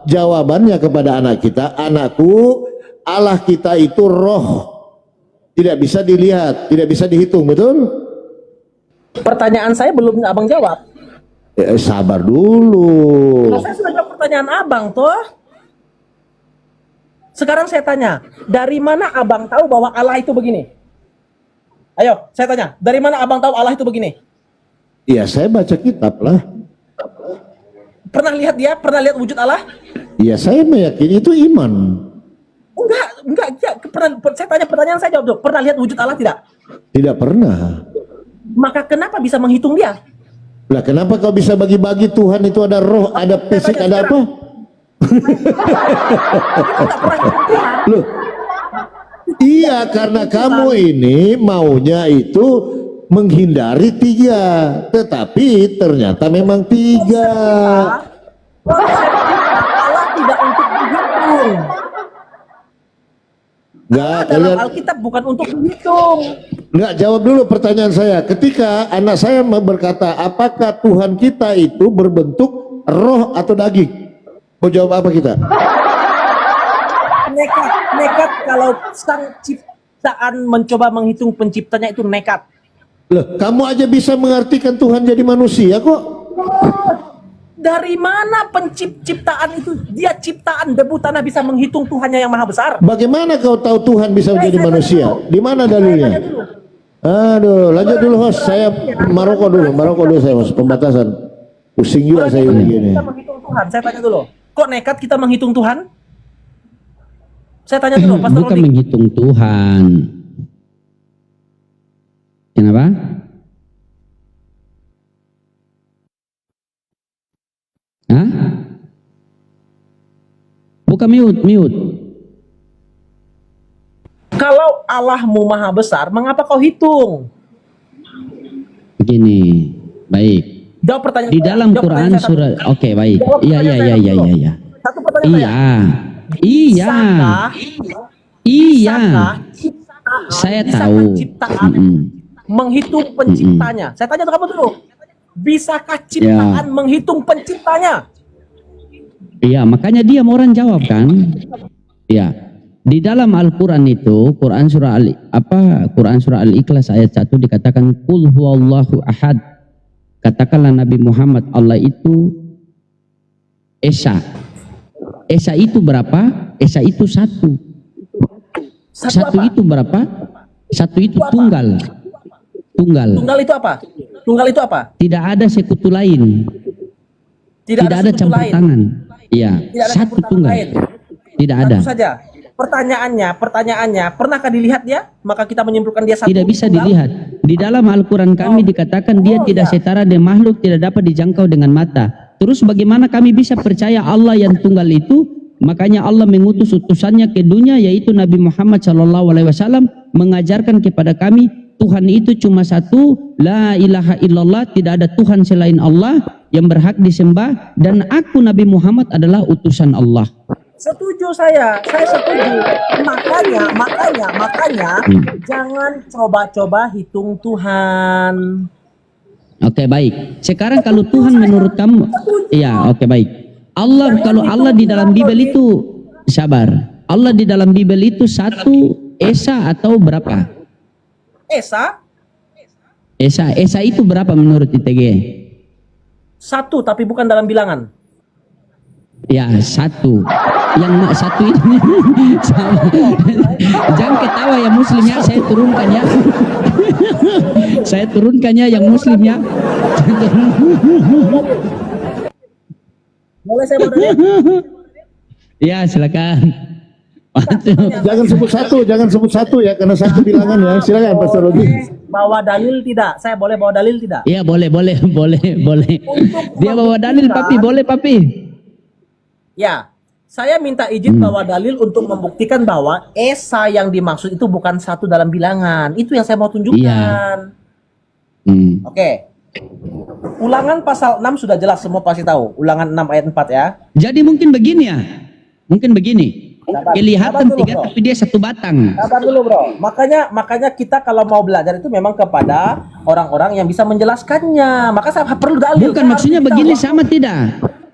jawabannya kepada anak kita, anakku, Allah kita itu roh. Tidak bisa dilihat, tidak bisa dihitung, betul? Pertanyaan saya belum abang jawab. Sabar dulu. Saya sudah jawab pertanyaan abang toh. Sekarang saya tanya, dari mana abang tahu bahwa Allah itu begini? Ayo, saya tanya, dari mana abang tahu Allah itu begini? Iya, saya baca kitab lah. Pernah lihat dia? Pernah lihat wujud Allah? Iya, saya meyakini itu iman. Enggak. Ya, saya tanya pertanyaan, saya jawab dulu. Pernah lihat wujud Allah tidak? Tidak pernah. Maka kenapa bisa menghitung dia? Lah, kenapa kau bisa bagi-bagi Tuhan itu ada roh, ada fisik, ada apa? Loh, iya, karena kamu ini maunya itu menghindari 3, tetapi ternyata memang 3. Allah tidak untuk dihitung. Enggak, Dalam Alkitab bukan untuk dihitung. enggak, jawab dulu pertanyaan saya. Ketika anak saya berkata, apakah Tuhan kita itu berbentuk roh atau daging? Mau jawab apa kita? Nekat kalau sang ciptaan mencoba menghitung penciptanya itu nekat. Loh, kamu aja bisa mengartikan Tuhan jadi manusia kok. Dari mana penciptaan itu? Dia ciptaan debu tanah bisa menghitung Tuhannya yang maha besar. Bagaimana kau tahu Tuhan bisa menjadi manusia? Di mana dalilnya? Aduh, lanjut dulu host. Saya Maroko dulu saya host, pembatasan. Pusing juga saya begini. Kita menghitung Tuhan. Saya tanya dulu. Kok nekat kita menghitung Tuhan? Saya tanya dulu, Pastor Bukan Rudi. menghitung Tuhan. Kenapa? Hah? Bukan mute. Kalau Allahmu maha besar, mengapa kau hitung? Begini, baik. Jawab pertanyaan Di saya. dalam Jawab Quran pertanyaan saya surat, satu. oke baik. Jawab Iya. pertanyaan saya dulu. Satu pertanyaan saya. Iya. Ciptaan, Saya bisakah tahu. ciptaan menghitung penciptanya? Saya tanya kamu dulu. Bisakah ciptaan menghitung penciptanya? Iya, makanya dia orang jawab kan. Iya. Di dalam Al-Qur'an itu, Quran surah Al-Ikhlas ayat 1 dikatakan qul huwallahu ahad. Katakanlah Nabi Muhammad, Allah itu Esa. Esa itu berapa? Esa itu satu. Satu apa? itu berapa? Satu itu tunggal. Tunggal. Tunggal itu apa? Tunggal itu apa? Tidak ada sekutu lain. Tidak ada sekutu campur lain. tangan. Iya, Tidak ada satu campur tangan tunggal. lain. Tidak ada. Tentu saja. Pertanyaannya, pernahkah dilihat dia? Maka kita menyimpulkan dia satu. Tidak bisa tunggal. dilihat. Di dalam Al-Quran kami dikatakan dia tidak setara dengan makhluk, tidak dapat dijangkau dengan mata. Terus bagaimana kami bisa percaya Allah yang tunggal itu? Makanya Allah mengutus utusannya ke dunia, yaitu Nabi Muhammad SAW, mengajarkan kepada kami Tuhan itu cuma satu, la ilaha illallah, tidak ada Tuhan selain Allah yang berhak disembah, dan aku Nabi Muhammad adalah utusan Allah. Setuju saya setuju. Makanya jangan coba-coba hitung Tuhan. Oke, baik. Sekarang kalau Tuhan menurut kamu, iya, oke, baik. Allah, kalau Allah di dalam Bible itu, sabar. Allah di dalam Bible itu satu, Esa atau berapa? Esa itu berapa menurut ITG? Satu, tapi bukan dalam bilangan. Ya, satu. Yang satu ini sama. Jangan ketawa ya muslimnya, saya turunkan ya. Saya turunkannya yang muslimnya. Boleh saya bawa dalil? Ya, silakan. Jangan sebut satu ya, karena satu bilangan ya. Silakan Pastor Rogi. Bawa dalil tidak? Saya boleh bawa dalil tidak? Iya, boleh. Dia bawa dalil, papi, boleh papi. Ya, saya minta izin bawa dalil untuk membuktikan bahwa Esa yang dimaksud itu bukan satu dalam bilangan. Itu yang saya mau tunjukkan. Iya. Oke. Ulangan pasal 6 sudah jelas, semua pasti tahu. Ulangan 6 ayat 4 ya. Jadi mungkin begini ya. Mungkin begini. Kelihatan Sabar dulu, tiga bro. tapi dia satu batang. Sabar dulu, bro. Makanya kita kalau mau belajar itu memang kepada orang-orang yang bisa menjelaskannya. Maka saya perlu dalil. Bukan, Saya maksudnya harus begini beritahu. sama tidak?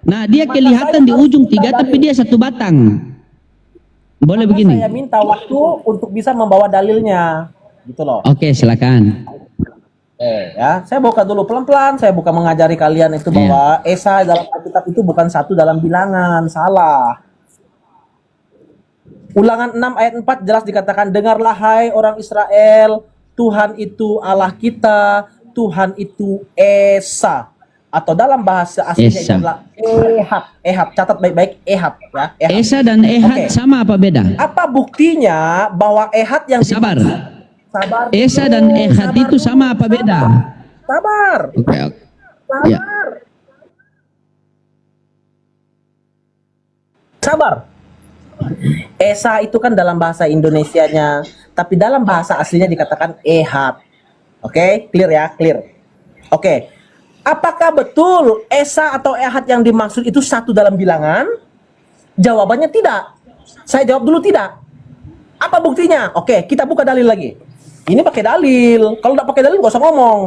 Nah, dia Maka kelihatan saya di harus ujung minta tiga tapi dalil. dia satu batang. Boleh Maka begini? saya minta waktu untuk bisa membawa dalilnya. Gitu loh. Oke, silakan. Ya, saya buka dulu pelan-pelan. Saya buka mengajari kalian itu bahwa Esa dalam Alkitab itu bukan satu dalam bilangan, salah. Ulangan 6 ayat 4 jelas dikatakan, dengarlah hai orang Israel, Tuhan itu Allah kita, Tuhan itu Esa. Atau dalam bahasa aslinya itu Esa. adalah Ehad. Ehad, catat baik-baik, Ehad ya. Ehad. Esa dan Ehad Oke. sama apa beda? Apa buktinya bahwa Ehad yang Sabar. Sabar. Esa dan Ehad itu sama apa beda? Sabar. Oke. Ya. Sabar. Esa itu kan dalam bahasa Indonesianya, tapi dalam bahasa aslinya dikatakan Ehad. Oke, clear ya, clear. Oke. Apakah betul Esa atau Ehad yang dimaksud itu satu dalam bilangan? Jawabannya tidak. Saya jawab dulu tidak. Apa buktinya? Oke, kita buka dalil lagi. Ini pakai dalil. Kalau nggak pakai dalil, nggak usah ngomong.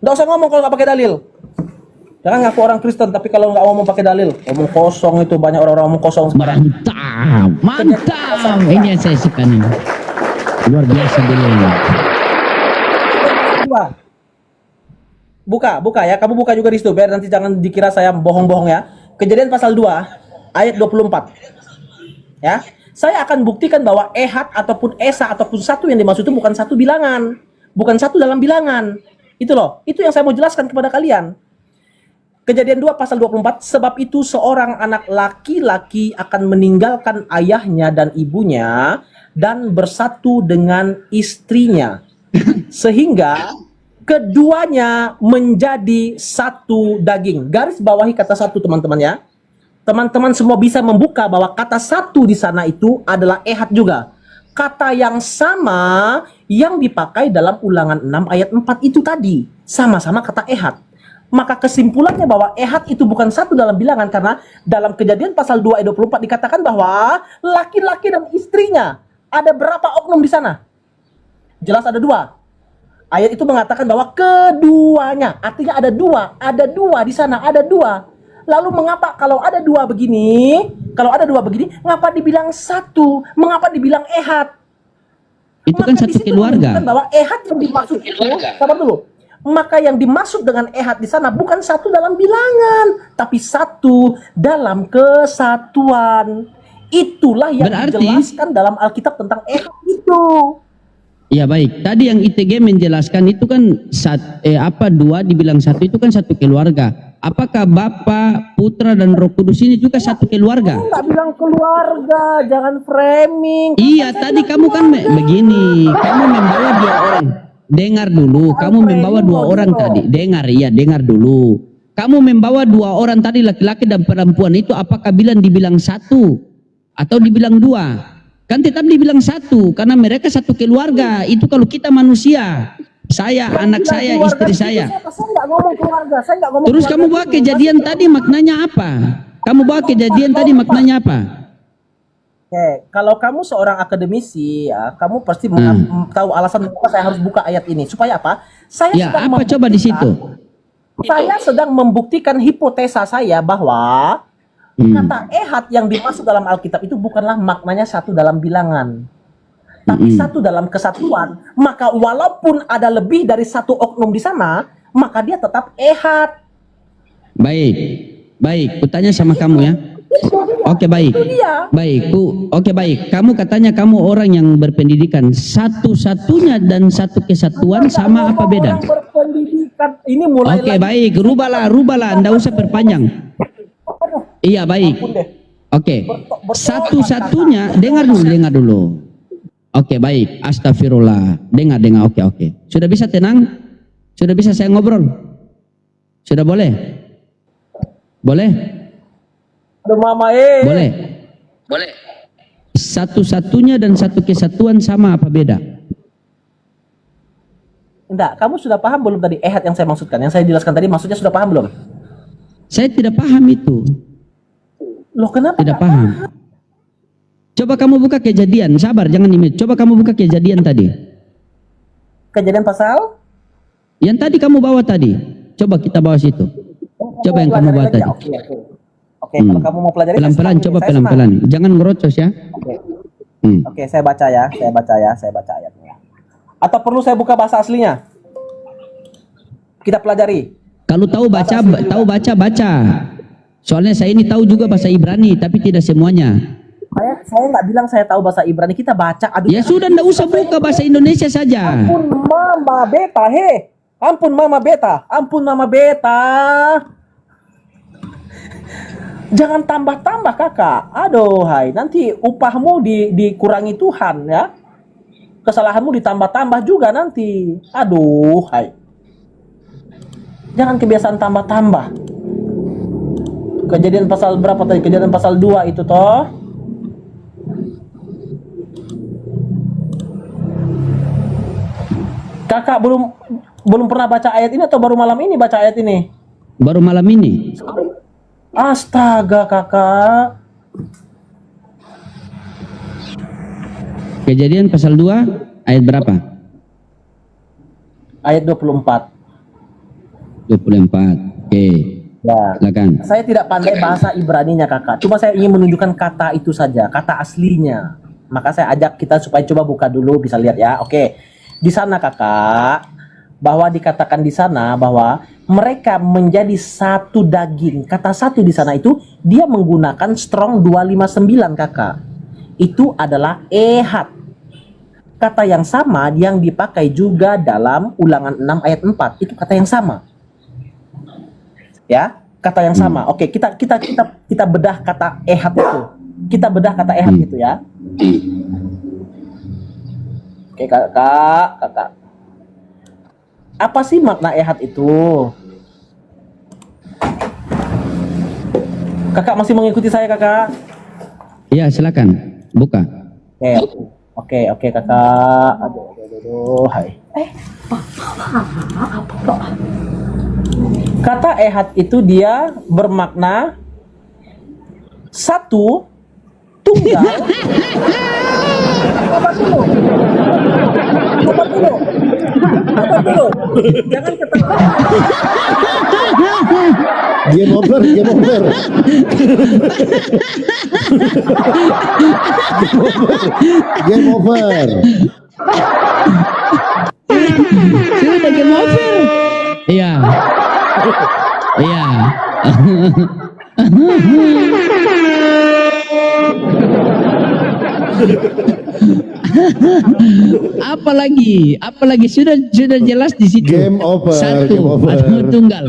Nggak usah ngomong kalau nggak pakai dalil. Jangan ngaku orang Kristen, tapi kalau nggak ngomong pakai dalil, ngomong kosong itu, banyak orang-orang ngomong kosong sekarang. Mantap. Ini yang saya suka nih. Luar biasa dulu. Buka ya. Kamu buka juga di situ, biar nanti jangan dikira saya bohong-bohong ya. Kejadian pasal 2 ayat 24. Ya. Saya akan buktikan bahwa Ehad ataupun Esa ataupun satu yang dimaksud itu bukan satu bilangan, bukan satu dalam bilangan. Itu loh. Itu yang saya mau jelaskan kepada kalian. Kejadian 2 pasal 24, sebab itu seorang anak laki-laki akan meninggalkan ayahnya dan ibunya dan bersatu dengan istrinya. Sehingga keduanya menjadi satu daging. Garis bawahi kata satu, teman-teman ya. Teman-teman semua bisa membuka bahwa kata satu di sana itu adalah Ehad juga. Kata yang sama yang dipakai dalam Ulangan 6 ayat 4 itu tadi. Sama-sama kata Ehad. Maka kesimpulannya bahwa Ehad itu bukan satu dalam bilangan, karena dalam Kejadian pasal 2 ayat 24 dikatakan bahwa laki-laki dan istrinya. Ada berapa oknum di sana? Jelas ada 2. Ayat itu mengatakan bahwa keduanya, artinya ada dua di sana, ada dua. Lalu mengapa kalau ada dua begini, ngapa dibilang satu? Mengapa dibilang ehad? Itu kan Maka di satu situ keluarga. menunjukkan bahwa ehad yang dimaksud itu, sabar dulu. Maka yang dimaksud dengan ehad di sana bukan satu dalam bilangan, tapi satu dalam kesatuan. Itulah yang Berarti- dijelaskan dalam Alkitab tentang ehad itu. Ya baik, tadi yang ITG menjelaskan itu kan dua dibilang satu itu kan satu keluarga. Apakah Bapa, Putra dan Roh Kudus ini juga satu keluarga? Kamu nggak bilang keluarga, jangan framing. Iya, tadi kamu kan begini, kamu membawa dua orang. Dengar dulu, kamu membawa dua orang tadi. Dengar dulu. Kamu membawa dua orang tadi, laki-laki dan perempuan itu apakah dibilang satu atau dibilang dua? Kan tetap dibilang satu karena mereka satu keluarga. Itu kalau kita manusia. Saya, anak saya, istri saya. Saya nggak ngomong keluarga, saya nggak ngomong. Terus keluarga kamu bawa dulu. kejadian tadi maknanya apa? Kamu bawa kejadian tadi maknanya apa? Oke, kalau kamu seorang akademisi ya, kamu pasti tahu alasan mengapa saya harus buka ayat ini. Supaya apa? Saya Ya, sedang apa coba di situ? Saya sedang membuktikan hipotesa saya bahwa kata ehad yang dimaksud dalam Alkitab itu bukanlah maknanya satu dalam bilangan, tapi satu dalam kesatuan. Maka walaupun ada lebih dari satu oknum di sana, maka dia tetap ehad. Baik. Baik, kutanya sama kamu ya. Oke, baik. dia. Baik, oke baik. Kamu katanya kamu orang yang berpendidikan. Satu-satunya dan satu kesatuan sama apa beda? Orang berpendidikan ini mulai Oke, lagi. baik. Rubahlah. Ndak usah perpanjang. Iya, baik. Ampun deh. Oke. Satu-satunya, dengar dulu. Oke, baik. Astagfirullah. Dengar. Oke. Sudah bisa tenang? Sudah bisa saya ngobrol? Sudah boleh? Boleh? Aduh mama Boleh. Satu-satunya dan satu kesatuan sama apa beda? Enggak, kamu sudah paham belum tadi ehad yang saya maksudkan? Yang saya jelaskan tadi maksudnya sudah paham belum? Saya tidak paham itu. Loh kenapa? Tidak paham. Coba kamu buka kejadian. Sabar, jangan dimit. Coba kamu buka kejadian tadi. Kejadian pasal? Yang tadi kamu bawa tadi. Coba kita bawa situ. Coba yang kamu bawa tadi. Oke, kalau kamu mau pelajari Pelan-pelan, coba pelan-pelan. Jangan ngerocos ya. Oke, saya baca ya. Saya baca ayatnya. Atau perlu saya buka bahasa aslinya? Kita pelajari. Kalau tahu baca. Soalnya saya ini tahu juga bahasa Ibrani, tapi tidak semuanya. Saya nggak bilang saya tahu bahasa Ibrani. Kita baca. Aduh, Ya sudah, ndak usah buka bahasa Indonesia saja. Ampun mama beta, Ampun mama beta. Jangan tambah-tambah kakak. Aduh hai, nanti upahmu dikurangi Tuhan ya. Kesalahanmu ditambah-tambah juga nanti. Aduh hai. Jangan kebiasaan tambah-tambah. Kejadian pasal berapa tadi? Kejadian pasal 2 itu toh. Kakak belum pernah baca ayat ini atau baru malam ini baca ayat ini? Baru malam ini. Astaga kakak. Kejadian pasal 2 ayat berapa? Ayat 24. 24. Oke. Ya. Silakan. Saya tidak pandai bahasa Ibraninya kakak. Cuma saya ingin menunjukkan kata itu saja, kata aslinya. Maka saya ajak kita supaya coba buka dulu, bisa lihat ya. Oke. Di sana kakak, bahwa dikatakan di sana bahwa mereka menjadi satu daging. Kata satu di sana itu dia menggunakan Strong 259 kakak. Itu adalah ehad. Kata yang sama yang dipakai juga dalam Ulangan 6 ayat 4. Itu kata yang sama. Ya, kata yang sama. Oke, kita bedah kata ehad itu. Kita bedah kata ehad itu ya. Oke, kakak. Apa sih makna ehad itu? Kakak masih mengikuti saya, kakak? Iya, silakan. Buka. Oke, kakak. Aduh, hai. Kata ehad itu dia bermakna satu, tunggal. Coba dulu. Sabar dulu. Jangan ketawa. Game over, game over. Game over. Sudah game over. Iya. Iya. Apalagi sudah jelas di situ. Game over, Satu game over. atau tunggal.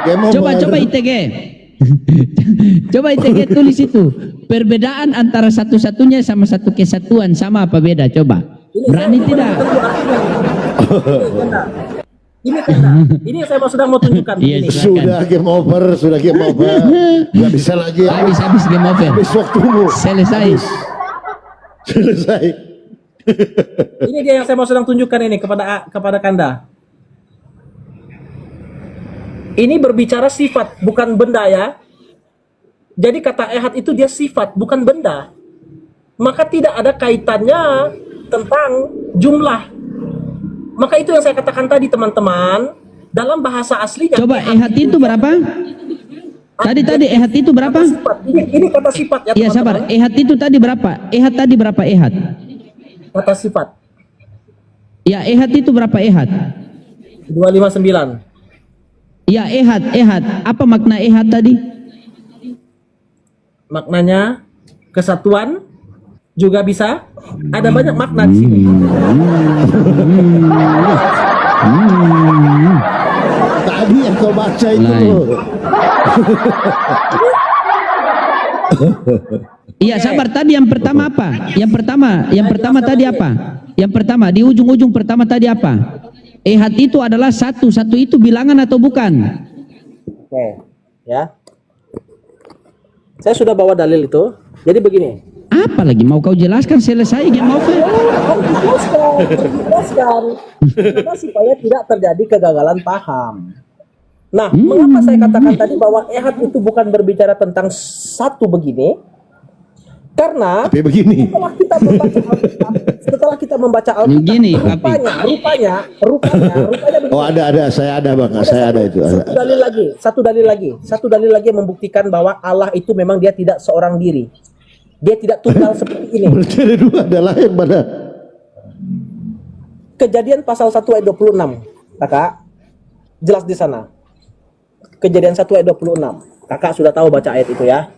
Game over. Coba ITG. Coba ITG tulis itu. Perbedaan antara satu-satunya sama satu kesatuan sama apa beda? Coba. Berani tidak? Ini karena ini yang saya sedang mau tunjukkan. Iya, ini. Sudah game over, sudah game over. Gak bisa lagi. Habis game over. Habis waktumu. Selesai. Selesai. Ini dia yang saya mau sedang tunjukkan ini kepada Kanda. Ini berbicara sifat, bukan benda ya. Jadi kata ehad itu dia sifat, bukan benda. Maka tidak ada kaitannya tentang jumlah. Maka itu yang saya katakan tadi teman-teman, dalam bahasa aslinya. Coba ehad itu berapa? Tadi ehad itu berapa? Sifat. Ini kata sifat ya Iya teman-teman. sabar. Ehad itu tadi berapa? Ehad tadi berapa ehad? Kata sifat. Ya ehad itu berapa ehad? 259. Ya ehad. Apa makna ehad tadi? Maknanya kesatuan juga bisa. Ada banyak makna di sini. Tadi yang kau baca itu. Lain. Iya sabar, tadi yang pertama apa? Yang pertama tadi apa? Yang pertama di ujung-ujung pertama tadi apa? Ehad itu adalah satu itu bilangan atau bukan? Oke, ya. Saya sudah bawa dalil itu. Jadi begini. Apa lagi mau kau jelaskan? Selesai game over. Jelaskan. Karena supaya tidak terjadi kegagalan paham. Nah, mengapa saya katakan tadi bahwa ehad itu bukan berbicara tentang satu begini? Karena Tapi begini. setelah kita membaca Alkitab, Begini, rupanya begini. Oh ada, saya ada bang, saya ada itu. Satu dalil lagi yang membuktikan bahwa Allah itu memang dia tidak seorang diri. Dia tidak tunggal seperti ini. Berarti ada dua, ada lain mana? Kejadian pasal 1 ayat 26. Kakak, jelas di sana. Kejadian 1 ayat 26. Kakak sudah tahu baca ayat itu ya.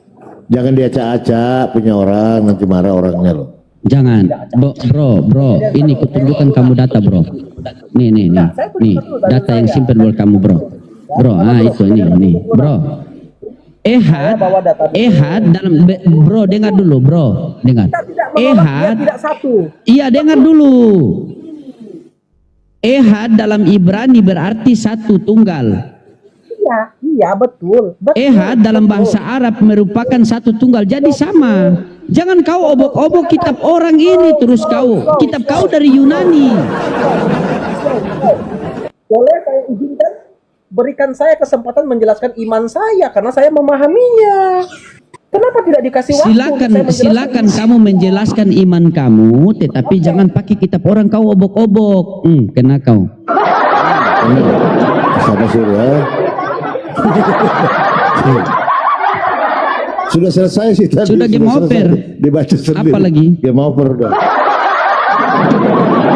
Jangan diacak-acak punya orang, nanti marah orangnya loh. Jangan, bro, ini kutunjukkan kamu data bro. Nih, data yang simpen buat kamu bro. Itu ini, bro. Ehad dalam bro dengar dulu bro, dengar. Ehad Dia tidak satu. iya dengar dulu. Ehad dalam Ibrani berarti satu tunggal. Iya betul. Ehad dalam bahasa Arab merupakan satu tunggal, jadi sama. Jangan kau obok-obok kitab orang ini terus kitab kau dari Yunani. Boleh saya izinkan? Berikan saya kesempatan menjelaskan iman saya karena saya memahaminya. Kenapa tidak dikasih waktu? Silakan kamu menjelaskan iman kamu, tetapi jangan pakai kitab orang kau obok-obok. Kena kau. Sama sudah. Sudah selesai sih tadi. Sudah game over. Dibaca sendiri. Apa lagi? Game over udah.